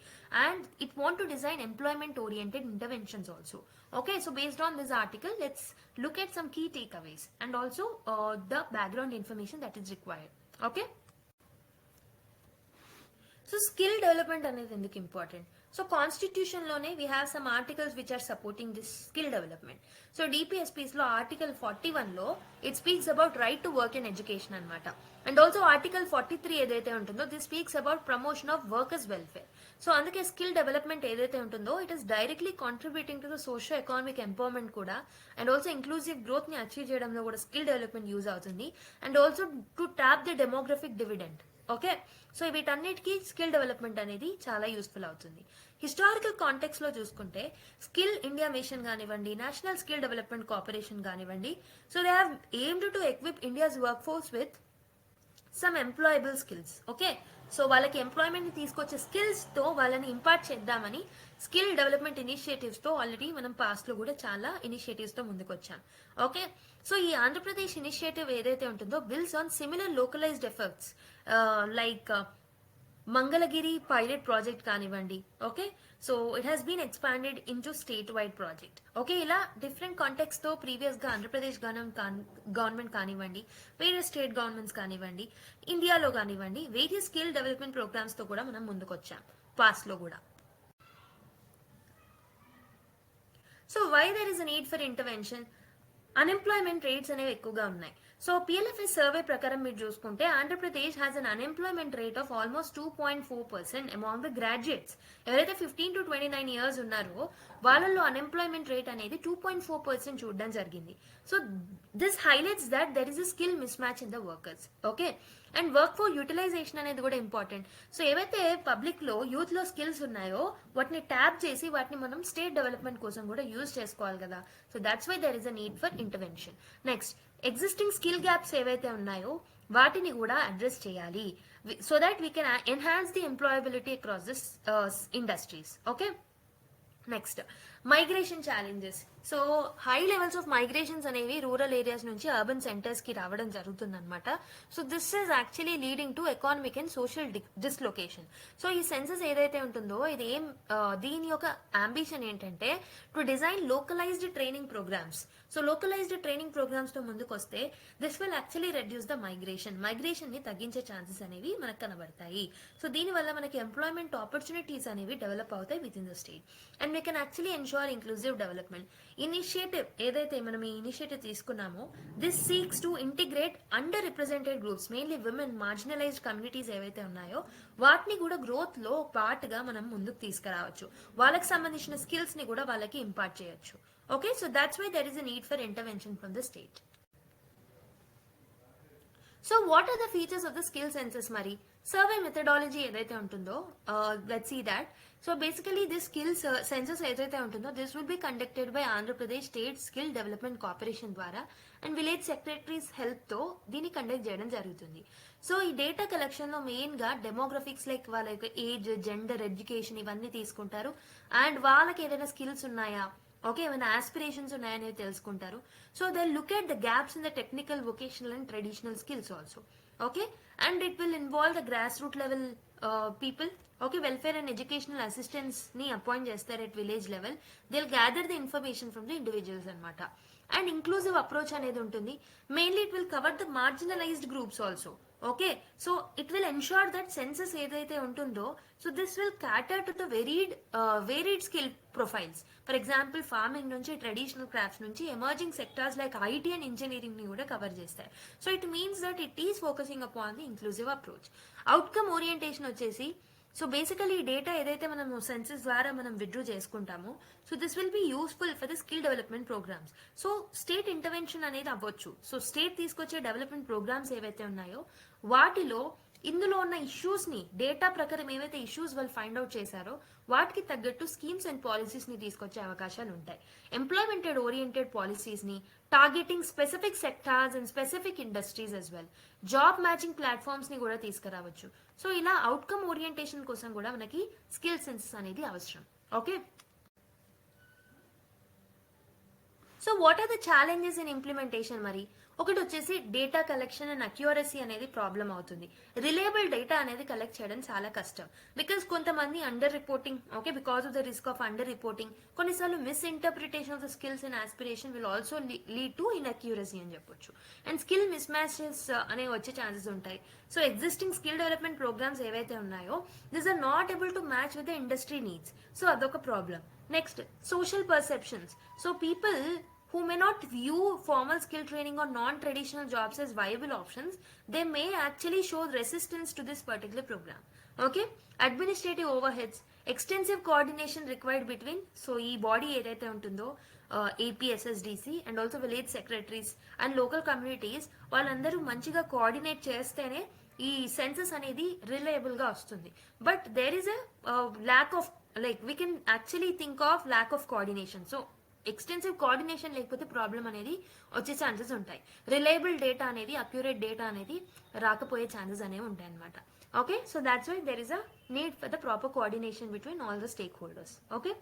And it want to design employment oriented interventions also. Okay, so based on this article, let's look at some key takeaways and also the background information that is required. Okay. So skill development అనేది ఎందుకు important? So constitution లోనే we have some articles which are supporting this skill development. So DPSPs లో article 41 లో it speaks about right to work in education అనమాట. And also article 43 ఏదైతే ఉంటుందో this speaks about promotion of workers welfare. So అందుకే skill development ఏదైతే ఉంటుందో it is directly contributing to the socio economic empowerment కూడా, and also inclusive growth ని achieve చేయడంలో కూడా స్కిల్ డెవలప్మెంట్ యూజ్ అవుతుంది. And also to tap the demographic dividend. Okay, so వీటన్నిటికీ skill development అనేది చాలా యూస్ఫుల్ అవుతుంది. హిస్టారికల్ కాంటెక్స్ట్ లో చూసుకుంటే స్కిల్ ఇండియా మిషన్ కానివ్వండి, నేషనల్ స్కిల్ డెవలప్మెంట్ కార్పొరేషన్ కానివ్వండి, so they have aimed to equip India's work force with some employable skills. Okay, so వాళ్ళకి employment ని తీసుకొచ్చే స్కిల్స్ తో వాళ్ళని ఇంపార్ట్ చేద్దామని స్కిల్ డెవలప్మెంట్ ఇనిషియేటివ్స్ తో ఆల్రెడీ మనం పాస్ట్ లో కూడా చాలా ఇనిషియేటివ్స్ తో ముందుకు వచ్చాం. ఓకే, సో ఈ ఆంధ్రప్రదేశ్ ఇనిషియేటివ్ ఏదైతే ఉంటుందో builds on similar localised efforts like Mangalagiri pilot project కానివ్వండి. Okay, so it has been expanded into state wide project. Okay, ఇలా డిఫరెంట్ కాంటెక్స్ తో ప్రీవియస్ గా ఆంధ్రప్రదేశ్ గవర్నమెంట్ కానివ్వండి, వేరే స్టేట్ గవర్నమెంట్స్ కానివ్వండి, ఇండియాలో కానివ్వండి, వేరియస్ స్కిల్ డెవలప్మెంట్ ప్రోగ్రామ్స్ తో కూడా మనం ముందుకు వచ్చాం పాస్ట్ లో కూడా. So why there is a need for intervention? Unemployment rates అనేవి ఎక్కువగా ఉన్నాయి. సో పిఎల్ఎఫ్ఎస్ సర్వే ప్రకారం మీరు చూసుకుంటే Andhra Pradesh has an unemployment rate of almost 2.4% among the graduates. ఎవరైతే 15 to 29 ఇయర్స్ ఉన్నారో వాళ్ళల్లో అన్ఎంప్లాయ్మెంట్ రేట్ అనేది 2.4% చూడడం జరిగింది. So this highlights that there is a skill mismatch in the workers. Okay, and workforce utilization అనేది కూడా important. So ఏవైతే public లో యూత్ లో స్కిల్స్ ఉన్నాయో వాటిని ట్యాప్ చేసి వాటిని మనం స్టేట్ డెవలప్మెంట్ కోసం కూడా యూజ్ చేసుకోవాలి కదా. So that's why there is a need for intervention. Next, existing skill gaps ఏవైతే ఉన్నాయో వాటిని కూడా అడ్రస్ చేయాలి so that we can enhance the employability across this industries. Okay, next migration challenges. So high levels of migrations అనేవి rural areas నుంచి urban centres కి రావడం జరుగుతుంది అనమాట. So this is actually leading to economic and social dislocation. So ఈ census ఏదైతే ఉంటుందో ఇది దీని యొక్క అంబిషన్ ఏంటంటే to design localised training programmes. So localised training programmes తో ముందుకు వస్తే this will actually reduce the migration ని తగ్గించే ఛాన్సెస్ అనేవి మనకు కనబడతాయి. సో దీనివల్ల మనకి ఎంప్లాయ్మెంట్ ఆపర్చునిటీస్ అనేవి డెవలప్ అవుతాయి within the state and we can actually ensure inclusive development. Initiative ఏదైతే మనం ఈ ఇనిషియేటివ్ తీసుకున్నామో this seeks to integrate under represented groups, mainly women, marginalised communities ఏవైతే ఉన్నాయో వాటిని కూడా గ్రోత్ లో పార్ట్ గా మనం ముందుకు తీసుకురావచ్చు. వాళ్ళకి సంబంధించిన స్కిల్స్ ని కూడా వాళ్ళకి ఇంపార్ట్ చేయొచ్చు. Okay, so that's why there is a need for intervention from the state. So what are the features of the skill census? మరి సర్వే మెథడాలజీ ఏదైతే ఉంటుందో let's see that. So basically this skill census ఏదైతే ఉంటుందో this will be conducted by Andhra Pradesh state skill development corporation ద్వారా and village secretaries help తో దీన్ని conduct చేయడం జరుగుతుంది. సో ఈ డేటా కలెక్షన్ లో మెయిన్ గా డెమోగ్రఫిక్స్ లైక్ వాళ్ళ యొక్క ఏజ్, జెండర్, ఎడ్యుకేషన్ ఇవన్నీ తీసుకుంటారు అండ్ వాళ్ళకి ఏదైనా స్కిల్స్ ఉన్నాయా, ఓకే, ఏమైనా ఆస్పిరేషన్స్ ఉన్నాయనేది తెలుసుకుంటారు. So they look at the gaps in the technical, vocational and traditional skills also. Okay, and it will involve the grass root level people. Okay, welfare and educational assistants ని appoint చేస్తారు at village level. They will gather the information from the individuals అనమాట. And inclusive approach అనేది ఉంటుంది. Mainly it will cover the marginalised groups also. Okay, so it will ensure that census ఏదైతే ఉంటుందో so this will cater to the varied skill profiles. For example farming నుంచి, traditional crafts నుంచి emerging sectors like IT and engineering ని కూడా cover చేస్తాయి. So it means that it is focusing upon the inclusive approach. Outcome orientation వచ్చేసి so basically ఈ data ఏదైతే మనం సెన్సెస్ ద్వారా మనం విత్డ్రా చేసుకుంటామో so this will be useful for the skill development programmes. So state intervention అనేది అవ్వచ్చు. సో స్టేట్ తీసుకొచ్చే డెవలప్మెంట్ ప్రోగ్రామ్స్ ఏవైతే ఉన్నాయో వాటిలో ఇందులో ఉన్న ఇష్యూస్ని డేటా ప్రకారం ఏవైతే ఇష్యూస్ వాళ్ళు ఫైండ్ అవుట్ చేశారో వాటికి తగ్గట్టు స్కీమ్స్ అండ్ పాలసీస్ని తీసుకొచ్చే అవకాశాలు ఉంటాయి. ఎంప్లాయ్మెంట్ ఓరియంటెడ్ పాలసీస్ని targeting specific sectors and specific industries as well. Job matching ప్లాట్ఫామ్స్ని కూడా తీసుకురావచ్చు. సో ఇలా అవుట్కమ్ ఓరియంటేషన్ కోసం కూడా మనకి స్కిల్ సెన్సెస్ అనేది అవసరం. Okay, so what are the challenges in implementation? మరి ఒకటి వచ్చేసి డేటా కలెక్షన్ అండ్ అక్యూరసీ అనేది ప్రాబ్లం అవుతుంది. రిలయబుల్ డేటా అనేది కలెక్ట్ చేయడం చాలా కష్టం. బికాస్ కొంతమంది under reporting, okay, because of the risk of under reporting, కొన్నిసార్లు misinterpretation of the skills and aspiration will also lead to inaccuracy అని చెప్పొచ్చు. అండ్ స్కిల్ మిస్ మ్యాచెస్ అనేవి వచ్చే ఛాన్సెస్ ఉంటాయి. So existing skill development programmes ఏవైతే ఉన్నాయో this are not able to match with the industry needs. So అదొక problem. Next, social perceptions. So people who may not view formal skill training or non-traditional jobs as viable options, they may actually show resistance to this particular program. Okay, administrative overheads, extensive coordination required between, so ee body edaithe untundo APSSDC and also village secretaries and local communities వాళ్ళందరూ మంచిగా coordinate చేస్తేనే ఈ census అనేది reliable గా వస్తుంది. But there is a lack of, like we can actually think of lack of coordination. So extensive coordination లేకపోతే problem అనేది వచ్చే ఛాన్సెస్ ఉంటాయి. రిలయబుల్ డేటా అనేది, అక్యురేట్ డేటా అనేది రాకపోయే ఛాన్సెస్ అనేవి ఉంటాయి అనమాట. Okay, so that's why there is a need for the proper coordination between all the stakeholders. Okay,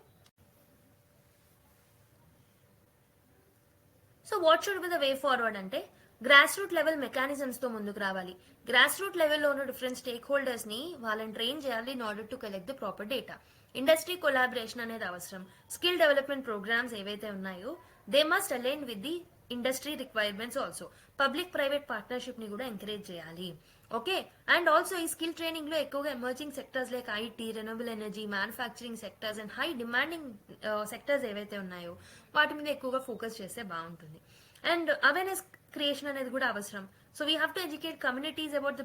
so what should be the way forward అంటే grass root level mechanisms తో ముందుకు రావాలి. Grass root లెవెల్లో ఉన్న different stake holders ని వాళ్ళని train చేయాలి in order to collect the proper data. Industry collaboration అనేది అవసరం. స్కిల్ డెవలప్మెంట్ ప్రోగ్రామ్స్ ఏవైతే ఉన్నాయో they must align with the industry requirements also. Public private partnership ని కూడా ఎంకరేజ్ చేయాలి. ఓకే, అండ్ ఆల్సో ఈ స్కిల్ ట్రైనింగ్ లో ఎక్కువగా emerging sectors like IT, renewable energy, manufacturing sectors and high demanding sectors ఏవైతే ఉన్నాయో వాటి మీద ఎక్కువగా ఫోకస్ చేస్తే బాగుంటుంది. అండ్ అవేర్నెస్ క్రియేషన్ అనేది కూడా అవసరం. So we have to educate communities about the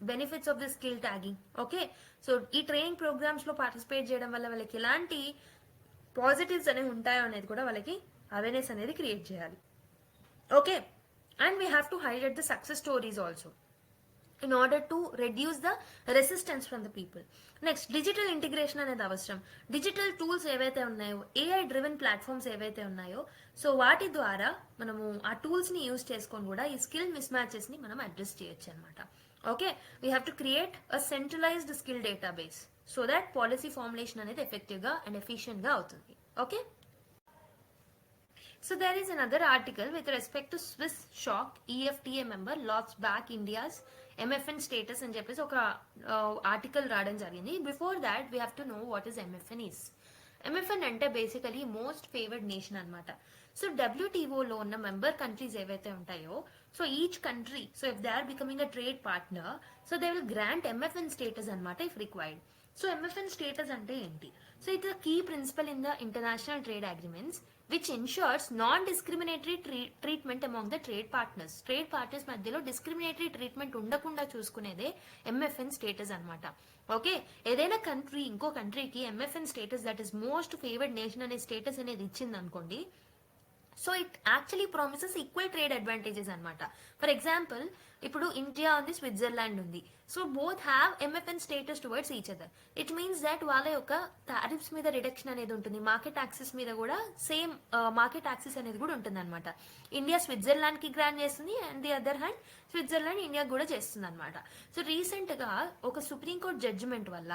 benefits of the skill tagging. Okay, so ఈ ట్రైనింగ్ ప్రోగ్రామ్స్ లో పార్టిసిపేట్ చేయడం వల్ల వాళ్ళకి ఎలాంటి పాజిటివ్స్ అనేవి ఉంటాయో అనేది కూడా వాళ్ళకి అవేర్నెస్ అనేది క్రియేట్ చేయాలి. Okay, and we have to highlight the success stories also in order to reduce the resistance from the people. Next, digital integration అనేది అవసరం. డిజిటల్ టూల్స్ ఏవైతే ఉన్నాయో, AI డ్రివెన్ ప్లాట్ఫామ్స్ ఏవైతే ఉన్నాయో, సో వాటి ద్వారా మనము ఆ టూల్స్ ని యూజ్ చేసుకొని కూడా ఈ స్కిల్ మిస్ మ్యాచెస్ ని మనం అడ్రస్ చేయొచ్చు అనమాట. Okay, we have to create a centralised skill database so that policy formulation అనేది ఎఫెక్టివ్ గా అండ్ ఎఫిషియెంట్ గా అవుతుంది. Okay, so there is another article with respect to Swiss Shock EFTA member lost back India's MFN status అని చెప్పేసి ఒక article రావడం జరిగింది. Before that we have to know what is MFN is. MFN అంటే basically most favoured nation అనమాట. So WTOలో ఉన్న member countries ఏవైతే ఉంటాయో, so each country, so if they are becoming a trade partner, so they will grant MFN status అనమాట if required. So MFN status అంటే ఏంటి? So it is key principle in the international trade agreements which ensures non-discriminatory treatment among the trade partners. Trade partners మధ్యలో discriminatory treatment ఉండకుండా చూసుకునేదే MFN status అనమాట. Okay, ఏదైనా country ఇంకో కంట్రీకి MFN status, that is most favoured nation అనే status అనేది ఇచ్చింది అనుకోండి, so it actually promises equal trade advantages అనమాట. ఫర్ ఎగ్జాంపుల్, ఇప్పుడు ఇండియా ఉంది, స్విట్జర్లాండ్ ఉంది. So both have MFN status towards each other. It means that వాళ్ళ యొక్క టారిఫ్స్ మీద రిడక్షన్ అనేది ఉంటుంది, మార్కెట్ యాక్సెస్ మీద కూడా సేమ్ మార్కెట్ యాక్సెస్ అనేది కూడా ఉంటుంది అనమాట. ఇండియా స్విట్జర్లాండ్ కి గ్రాంట్ చేస్తుంది, and the other hand Switzerland India కూడా చేస్తుంది అనమాట. సో రీసెంట్ గా ఒక సుప్రీంకోర్టు జడ్జిమెంట్ వల్ల,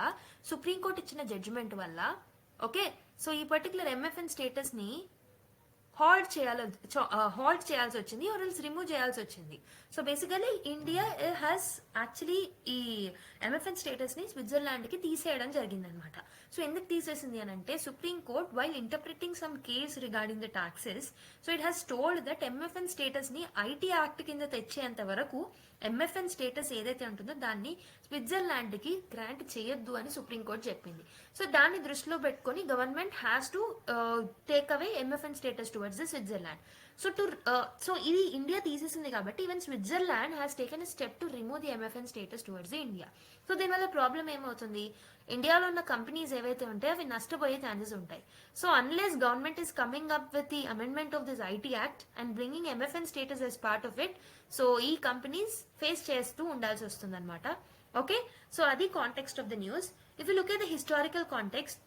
సుప్రీంకోర్టు ఇచ్చిన జడ్జిమెంట్ వల్ల, ఓకే, సో ఈ పర్టికులర్ MFN స్టేటస్ ని హాల్ట్ చేయాల్సి వచ్చింది, ఆర్ ఎల్స్ రిమూవ్ చేయాల్సి వచ్చింది. So basically India has actually ఈ MFN స్టేటస్ ని స్విట్జర్లాండ్ కి తీసేయడం జరిగిందనమాట. సో ఎందుకు తీసేసింది అని అంటే, supreme court while interpreting some case regarding the taxes, so it has told that MFN status ని ఐటీ యాక్ట్ కింద తెచ్చేంత వరకు MFN స్టేటస్ ఏదైతే ఉంటుందో దాన్ని స్విట్జర్లాండ్ కి గ్రాంట్ చేయొద్దు అని సుప్రీంకోర్టు చెప్పింది. సో దాన్ని దృష్టిలో పెట్టుకొని government has to take away MFN status towards the Switzerland. So ఇది ఇండియా తీసేసింది కాబట్టి even Switzerland has taken a step to remove the MFN status towards the India. So దీనివల్ల ప్రాబ్లం ఏమవుతుంది, ఇండియాలో ఉన్న కంపెనీస్ ఏవైతే ఉంటాయో అవి నష్టపోయే ఛాన్సెస్ ఉంటాయి. So unless government is coming up with the amendment of this IT act and bringing MFN status as part of it, so ఈ కంపెనీస్ ఫేస్ చేస్తూ ఉండాల్సి వస్తుంది అనమాట. ఓకే, సో అది context of the news. If you look at the historical context,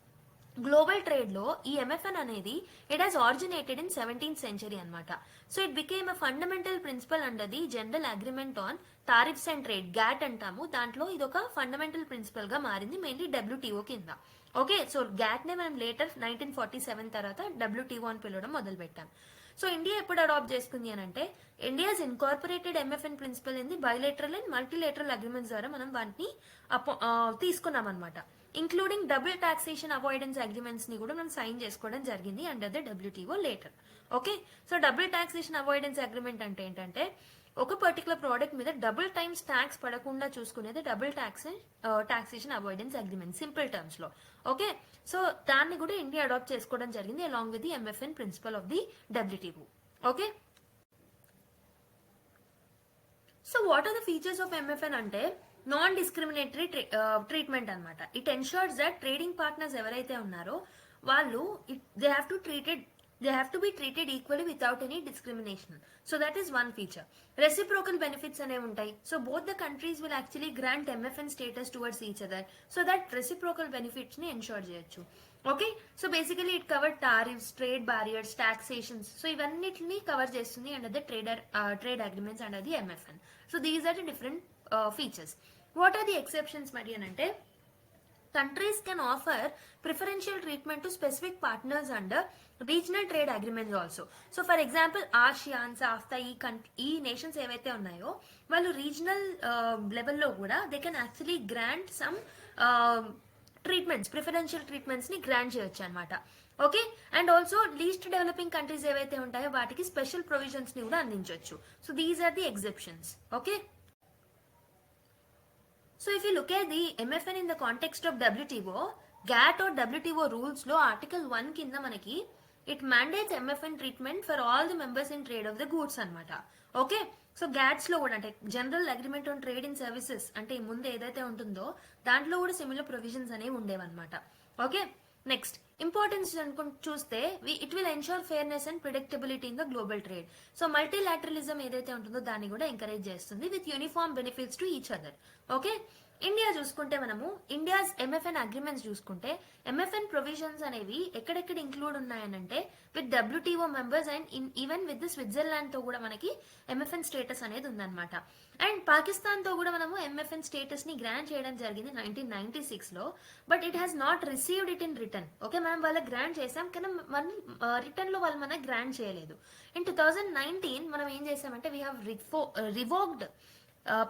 global trade లో ఈ MFN అనేది it has originated in 17th century అనమాట. So it became a fundamental principal under the general agreement on tariffs and trade, GATT అంటాము. దాంట్లో ఇది ఒక fundamental principle గా మారింది, మెయిన్లీ డబ్ల్యూటీఓ కింద. ఓకే, సో గ్యాట్ నే మనం లేటర్ 1947 తర్వాత డబ్ల్యూటీఓ అని పిలవడం మొదలు పెట్టాం. సో ఇండియా ఎప్పుడు అడాప్ట్ చేసుకుంది అని అంటే, India's incorporated MFN principle in the bilateral and multilateral agreements ద్వారా మనం వాటిని తీసుకున్నాం అనమాట. Including double taxation avoidance agreements ని కూడా మనం సైన్ చేసుకోవడం జరిగింది under the WTO later. Okay, so double taxation avoidance agreement అంటే ఏంటంటే, ఒక పర్టికులర్ ప్రోడక్ట్ మీద డబుల్ టైమ్స్ ట్యాక్స్ పడకుండా చూసుకునేది double taxation avoidance agreement, simple terms లో. ఓకే, సో దాన్ని కూడా ఇండియా అడాప్ట్ చేసుకోవడం జరిగింది along with the MFN principal of the WTO. Okay, so what are the features of MFN అంటే, non discriminatory treatment అనమాట. It ensures that trading partners ఎవరైతే ఉన్నారో వాళ్ళు they have to be treated equally without any discrimination. So that is one feature. Reciprocal benefits అనేవి ఉంటాయి. So both the countries will actually grant MFN status towards each other, so that reciprocal benefits ని ensure చేయొచ్చు. Okay, so basically it cover tariffs, trade barriers, టాక్సేషన్స్, so ఇవన్నిటిని cover చేస్తుంది under the trade agreements under the MFN. So these are the different features. What are the exceptions మరి అని అంటే, countries can offer preferential treatment to specific partners under regional trade agreements also. So for example, ASEAN, SAFTA, ఈ nations ఏవైతే ఉన్నాయో వాళ్ళు regional లెవెల్లో కూడా they can actually grant some treatments, preferential treatments ని గ్రాంట్ చేయొచ్చు అనమాట. Okay, and also least developing countries ఏవైతే ఉంటాయో వాటికి స్పెషల్ ప్రొవిజన్స్ ని కూడా అందించవచ్చు. So these are the exceptions. Okay, so if you look at the MFN in the context of WTO, GATT or WTO rules లో Article 1 కింద మనకి it mandates MFN treatment for all the members in trade of the goods అనమాట. Okay, so గ్యాట్స్ లో కూడా అంటే general agreement on trade in services అంటే ముందు ఏదైతే ఉంటుందో దాంట్లో కూడా సిమిలర్ ప్రొవిజన్స్ అనేవి ఉండేవన్నమాట. ఓకే, నెక్స్ట్ ఇంపార్టెన్స్ అనుకుంటూ చూస్తే it will ensure fairness and predictability in the global trade. So multilateralism ఏదైతే ఉంటుందో దాన్ని కూడా ఎంకరేజ్ చేస్తుంది with uniform benefits to each other. Okay, India చూసుకుంటే మనము ఇండియాస్ ఎంఎఫ్ఎన్ అగ్రిమెంట్స్ చూసుకుంటే ఎంఎఫ్ఎన్ ప్రొవిజన్స్ అనేవి ఎక్కడెక్కడ ఇంక్లూడ్ ఉన్నాయనంటే with WTO members and even with Switzerland తో కూడా మనకి ఎంఎఫ్ఎన్ స్టేటస్ అనేది ఉందన్నమాట. అండ్ పాకిస్తాన్ తో కూడా మనము ఎంఎఫ్ఎన్ స్టేటస్ ని గ్రాంట్ చేయడం జరిగింది 1996 లో, but it has not received it in return. Okay, మనం వాళ్ళకి గ్రాంట్ చేసాం కానీ మనం రిటర్న్ లో వాళ్ళు మనకి గ్రాంట్ చేయలేదు. ఇన్ 2019 మనం ఏం చేసామంటే we have revoked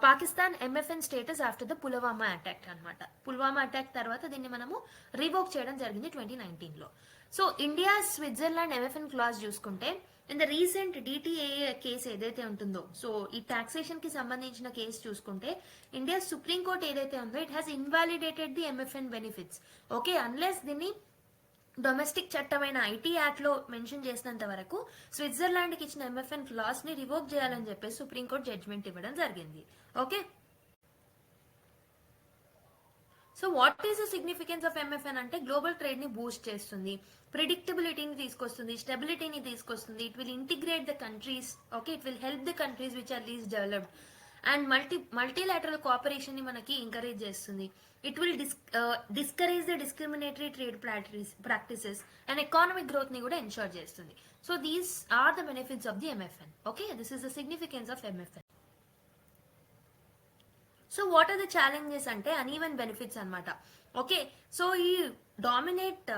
Pakistan MFN status after the Pulwama attack అనమాట. పుల్వామా అటాక్ తర్వాత దీన్ని మనము రివోక్ చేయడం జరిగింది 2019 లో. So India Switzerland MFN clause చూసుకుంటే ఇన్ ద రీసెంట్ డిటిఏఏ కేసు ఏదైతే ఉంటుందో, సో ఈ టాక్సేషన్ కి సంబంధించిన కేసు చూసుకుంటే ఇండియా సుప్రీంకోర్టు ఏదైతే ఉందో it has invalidated the MFN benefits. Okay, unless దీన్ని డొమెస్టిక్ చట్టమైన ఐటీ యాక్ట్ లో మెన్షన్ చేసినంత వరకు స్విట్జర్లాండ్ కి ఇచ్చిన ఎంఎఫ్ఎన్ క్లాస్ ని రివోక్ చేయాలని చెప్పేసి సుప్రీంకోర్టు జడ్జ్మెంట్ ఇవ్వడం జరిగింది. Okay, so what is the significance of MFN అంటే గ్లోబల్ ట్రేడ్ ని బూస్ట్ చేస్తుంది, ప్రిడిక్టబిలిటీని తీసుకొస్తుంది, స్టెబిలిటీని తీసుకొస్తుంది. It will integrate the countries. Okay, it will help the countries which are least developed and multilateral cooperation ని మనకి ఎంకరేజ్ చేస్తుంది. It will discourage the discriminatory trade practices and economic growth ని కూడా ఎన్షూర్ చేస్తుంది. So these are the benefits of the MFN. Okay, this is the significance of MFN. So what are the challenges అంటే uneven benefits అనమాట. Okay, so ఈ dominate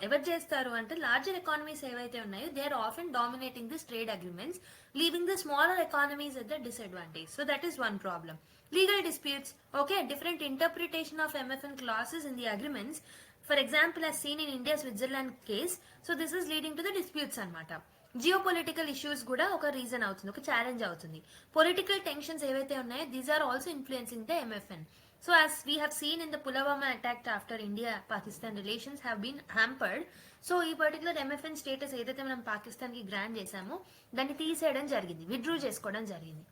ఎవరు చేస్తారు అంటే larger economies ఏవైతే ఉన్నాయో they are often dominating this trade agreements, leaving the smaller economies at the disadvantage. So that is one problem. Legal disputes. Okay, different interpretation of MFN clauses in the agreements. For example, as seen in India-Switzerland case. So this is leading to the disputes anamata. Geopolitical issues kuda oka reason avutundi, oka challenge avutundi. Political tensions evaithe unnayo, these are also influencing the MFN. So as we have seen in the Pulwama attack after India-Pakistan relations have been hampered. So ఈ particular MFN status ఏదైతే మనం పాకిస్తాన్ కి grant చేసామో దాన్ని తీసేయడం జరిగింది, withdraw చేసుకోవడం జరిగింది.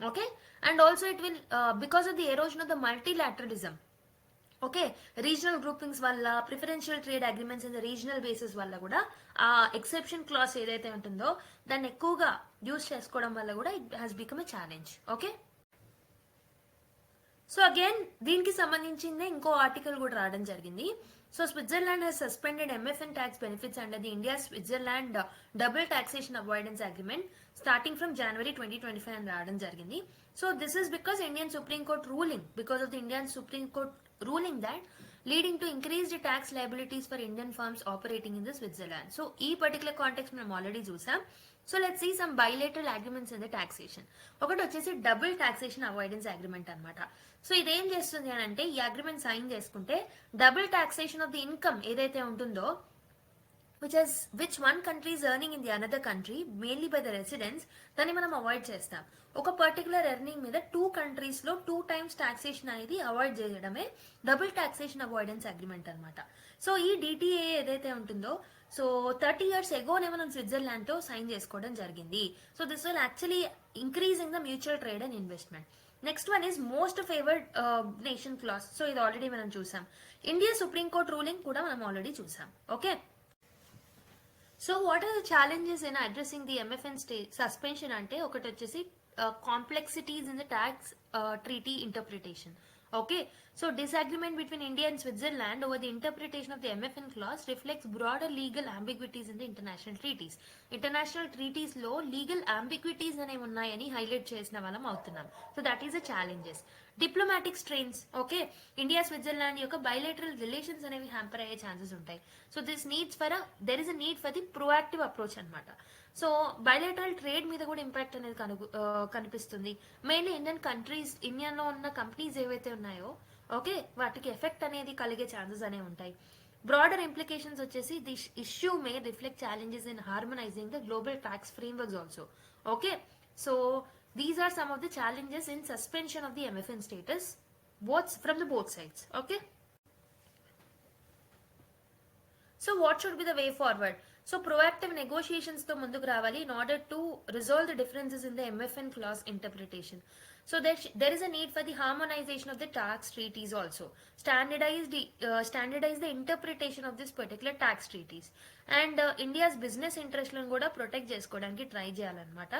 Okay, and also it will because of the erosion of the multilateralism, okay, regional groupings valla, preferential trade agreements in the regional basis valla kuda exception clause edaithe untundo danni ekkuva use chesukodam valla kuda it has become a challenge. Okay, so again దీనికి సంబంధించిందే ఇంకో article కూడా రావడం జరిగింది. So Switzerland has suspended MFN tax benefits under the India Switzerland double taxation avoidance agreement starting from January 2025 అని రావడం జరిగింది. So this is because Indian supreme court ruling, because of the Indian supreme court ruling that leading to increased tax liabilities for Indian firms operating in the Switzerland. So ఈ particular context మనం already చూసాం. So let's see some bilateral agreements in the taxation. ఒకటి వచ్చేసి double taxation avoidance agreement అనమాట. So ఇదేం చేస్తుంది అని అంటే, ఈ అగ్రిమెంట్ సైన్ చేసుకుంటే double taxation of the income ఏదైతే ఉంటుందో which one country is earning in the another country mainly by the residents, దాన్ని మనం అవాయిడ్ చేస్తాం. ఒక పర్టికులర్ ఎర్నింగ్ మీద 2 countries లో 2 times టాక్సేషన్ అనేది అవాయిడ్ చేయడమే డబుల్ టాక్సేషన్ అవాయిడెన్స్ అగ్రిమెంట్ అనమాట. సో ఈ డిటిఏ ఏదైతే ఉంటుందో, సో 30 years ఎగోనే మనం స్విట్జర్లాండ్ తో సైన్ చేసుకోవడం జరిగింది. So this will actually increasing the mutual trade and investment. Next one is most favoured nation class. So ఇది ఆల్రెడీ మనం చూసాం. ఇండియా సుప్రీం కోర్ట్ రూలింగ్ కూడా మనం ఆల్రెడీ చూసాం. Okay, so what are the challenges in addressing the MFN suspension అంటే, ఒకటి వచ్చేసి complexities in the tax treaty interpretation. Okay, so disagreement between India and Switzerland over the interpretation of the MFN clause reflects broader legal ambiguities in the international treaties. International treaties లో legal ambiguities అనేవి ఉన్నాయని highlight చేసిన వాళ్ళం అవుతున్నాం. So that is the challenges. Diplomatic strains, okay, India Switzerland యొక్క bilateral relations అనేవి hamper అయ్యే chances ఉంటాయి. So there is a need for the proactive approach అనమాట. సో బైలేటరల్ ట్రేడ్ మీద కూడా ఇంపాక్ట్ అనేది కనిపిస్తుంది. మెయిన్లీ ఇండియాలో ఉన్న కంపెనీస్ ఏవైతే ఉన్నాయో, ఓకే, వాటికి ఎఫెక్ట్ అనేది కలిగే ఛాన్సెస్ అనేవి ఉంటాయి. బ్రాడర్ ఇంప్లికేషన్స్ వచ్చేసి this issue may reflect challenges in harmonising the global tax frameworks also. Okay, so these are some of the challenges in suspension of the MFN status from the both sides. Okay, so what should be the way forward? So proactive negotiations తో ముందుకు రావాలి in order to resolve the differences in the MFN clause interpretation. So there is a need for the harmonization of the tax treaties also. Standardize the interpretation of this particular tax treaties. And India's business interest లను కూడా protect చేసుకోవడానికి try చేయాలన్నమాట.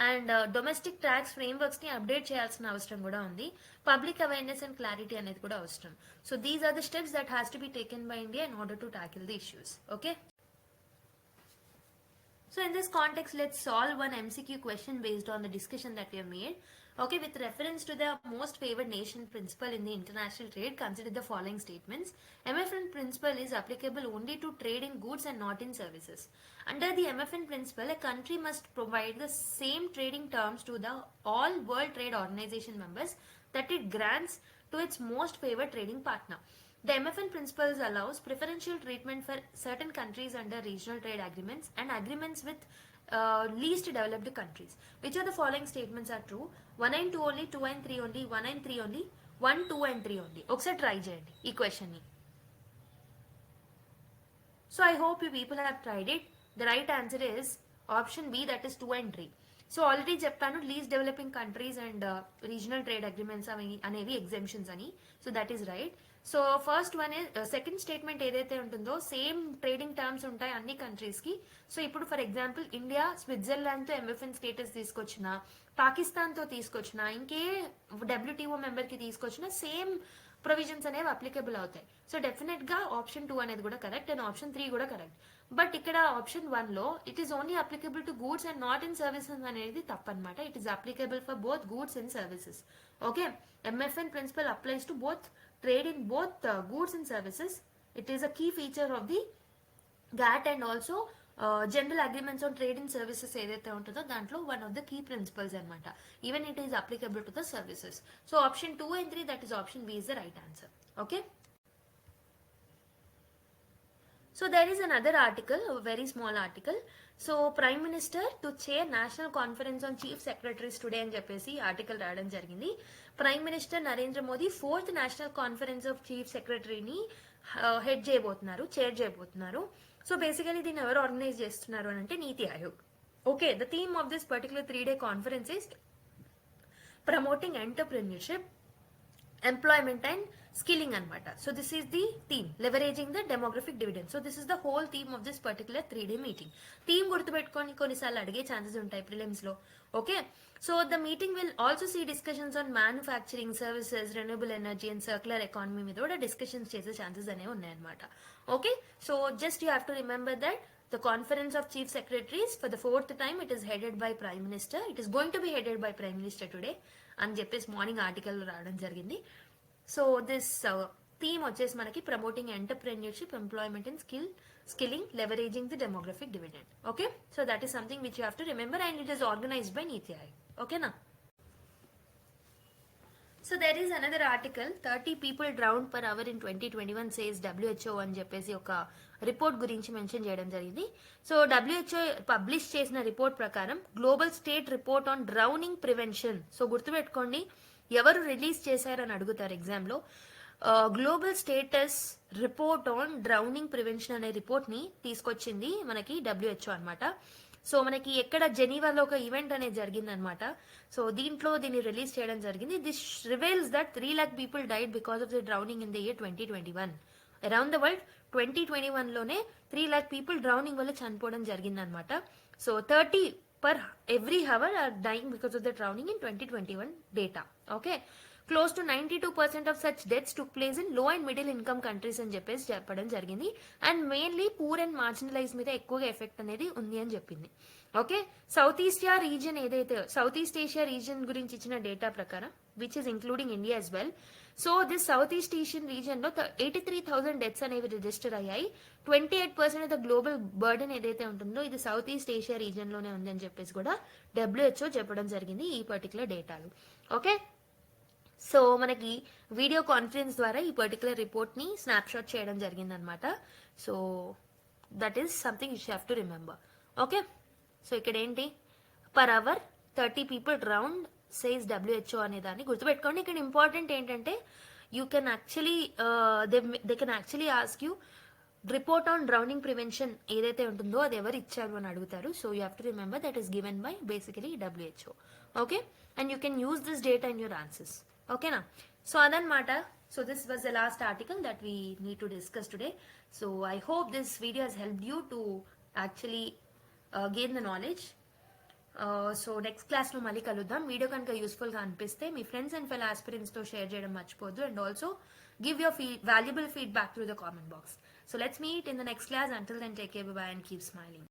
And domestic tax frameworks ని update చేయాల్సిన అవసరం కూడా ఉంది. Public awareness and clarity అనేది కూడా అవసరం. So these are the steps that has to be taken by India in order to tackle the issues. Okay. So in this context, let's solve one MCQ question based on the discussion that we have made. Okay, with reference to the most favored nation principle in the international trade, consider the following statements. MFN principle is applicable only to trade in goods and not in services. Under the MFN principle, a country must provide the same trading terms to the all World Trade Organization members that it grants to its most favored trading partner. The MFN principles allows preferential treatment for certain countries under regional trade agreements and agreements with least developed countries. Which of the following statements are true? 1 and 2 only, 2 and 3 only, 1 and 3 only, 1, 2 and 3 only. ఒకసారి try చేయండి ఈ question ని. So I hope you people have tried it. The right answer is option B, that is 2 and 3. So already చెప్పాను least developing countries and regional trade agreements అనేవి exemptions అని. So that is right. So first one second statement ఏదైతే ఉంటుందో, same trading terms ఉంటాయి అన్ని countries కి. So ఇప్పుడు for example India Switzerland తో MFN స్టేటస్ తీసుకొచ్చిన, పాకిస్తాన్ తో తీసుకొచ్చిన, ఇంకే WTO మెంబర్ కి తీసుకొచ్చిన సేమ్ ప్రొవిజన్స్ అనేవి అప్లికబుల్ అవుతాయి. సో డెఫినెట్ గా ఆప్షన్ 2 అనేది కూడా కరెక్ట్ అండ్ ఆప్షన్ 3 కూడా కరెక్ట్. బట్ ఇక్కడ ఆప్షన్ 1 లో it is only applicable to goods and not in services అనేది తప్పనమాట. It is applicable for both goods and services. Okay, MFN principle applies to both trade in both goods and services. It is a key feature of the GATT and also general agreements on trade in services ఏదైతే ఉంటుందో దాంట్లో one of the key principles అనమాట. Even it is applicable to the services. So option 2 and 3, that is option B, is the right answer. Okay. So there is another article, a very small article. So Prime Minister to chair National Conference on Chief Secretaries today అని చెప్పేసి article రావడం జరిగింది. Prime minister Narendra Modi 4th national conference of chief సెక్రటరీని head చేయబోతున్నారు, chair చేయబోతున్నారు. So basically దీన్ని ఎవరు ఆర్గనైజ్ చేస్తున్నారు అని అంటే NITI Aayog. Okay, the theme of this particular 3-day conference is promoting entrepreneurship, employment and skilling అనమాట. So this is the theme, leveraging the demographic dividend. So this is the whole theme of this particular 3-day meeting. Theme గుర్తుపెట్టుకొని కొన్నిసార్లు అడిగే ఛాన్సెస్ ఉంటాయి prelims లో. Okay, so the meeting will also see discussions on manufacturing, services, renewable energy and circular economy మీద కూడా discussions చేసే chances అనేవి ఉన్నాయన్నమాట. Okay, so just you have to remember that the Conference of Chief Secretaries for the 4th time it is headed by Prime Minister. It is going to be headed by Prime Minister today అని చెప్పేసి morning article రావడం జరిగింది. So this theme వచ్చేసి మనకి promoting entrepreneurship, employment and skilling, leveraging the demographic dividend. Okay, so that is something which you have to remember and it is organised by నీతి ఆయోగ్. ఓకేనా? So there is another article, 30 people drowned per hour in 2021 says WHO అని చెప్పేసి ఒక report గురించి mention చేయడం జరిగింది. So WHO publish చేసిన report ప్రకారం global state report on drowning prevention. So గుర్తుపెట్టుకోండి, ఎవరు రిలీజ్ చేశారని అడుగుతారు ఎగ్జామ్ లో. Global status report on drowning prevention అనే రిపోర్ట్ ని తీసుకొచ్చింది మనకి WHO అన్నమాట. సో మనకి ఎక్కడ జెనీవాలో ఒక ఈవెంట్ అనేది జరిగింది అనమాట. సో దీంట్లో దీన్ని రిలీజ్ చేయడం జరిగింది. This reveals that 3 lakh people died because of the drowning in the year 2021. Around the world 2021 లోనే 3 lakh పీపుల్ డ్రౌనింగ్ వల్ల చనిపోవడం జరిగింది అనమాట. So 30 per every hour are dying because of the drowning in 2021 data. Okay, close to 92% of such deaths took place in low and middle income countries అని చెప్పేసి చెప్పడం జరిగింది. And mainly poor and marginalise మీద ఎక్కువగా effect అనేది ఉంది అని చెప్పింది. Okay, south east Asia reason గురించి ఇచ్చిన డేటా ప్రకారం which is including India as well. So this south east Asian reason లో 83,000 డెత్స్ అనేవి రిజిస్టర్ అయ్యాయి. 28% ఆఫ్ ద గ్లోబల్ బర్డెన్ ఏదైతే ఉంటుందో ఇది సౌత్ ఈస్ట్ ఏషియా రీజన్ లోనే ఉందని చెప్పేసి కూడా WHO చెప్పడం జరిగింది ఈ పర్టికులర్ డేటాలు. ఓకే, సో మనకి వీడియో కాన్ఫరెన్స్ ద్వారా ఈ పర్టికులర్ రిపోర్ట్ ని స్నాప్షాట్ చేయడం జరిగింది అనమాట. So that is something you have to remember. Okay, so ఇక్కడ ఏంటి, per hour 30 people drowned says WHO అనే దాన్ని గుర్తుపెట్టుకోండి. ఇక్కడ ఇంపార్టెంట్ ఏంటంటే you can actually they can actually ask you report on drowning prevention ఏదైతే ఉంటుందో అది ఎవరు ఇచ్చారు అని అడుగుతారు. So you have to remember that is given by basically WHO. Okay, and you can use this data in your answers. ఓకేనా? So అదనమాట. So this was the last article that we need to discuss today. So I hope this video has helped you to actually gain the knowledge. So next క్లాస్లో మళ్ళీ కలుద్దాం. Video కనుక యూస్ఫుల్గా అనిపిస్తే మీ friends and fellow ఆస్పిరెంట్స్తో share చేయడం మర్చిపోద్దు. And also give your valuable feedback through the comment box. So let's meet in the next class. Until then, take care, bye-bye, and keep smiling.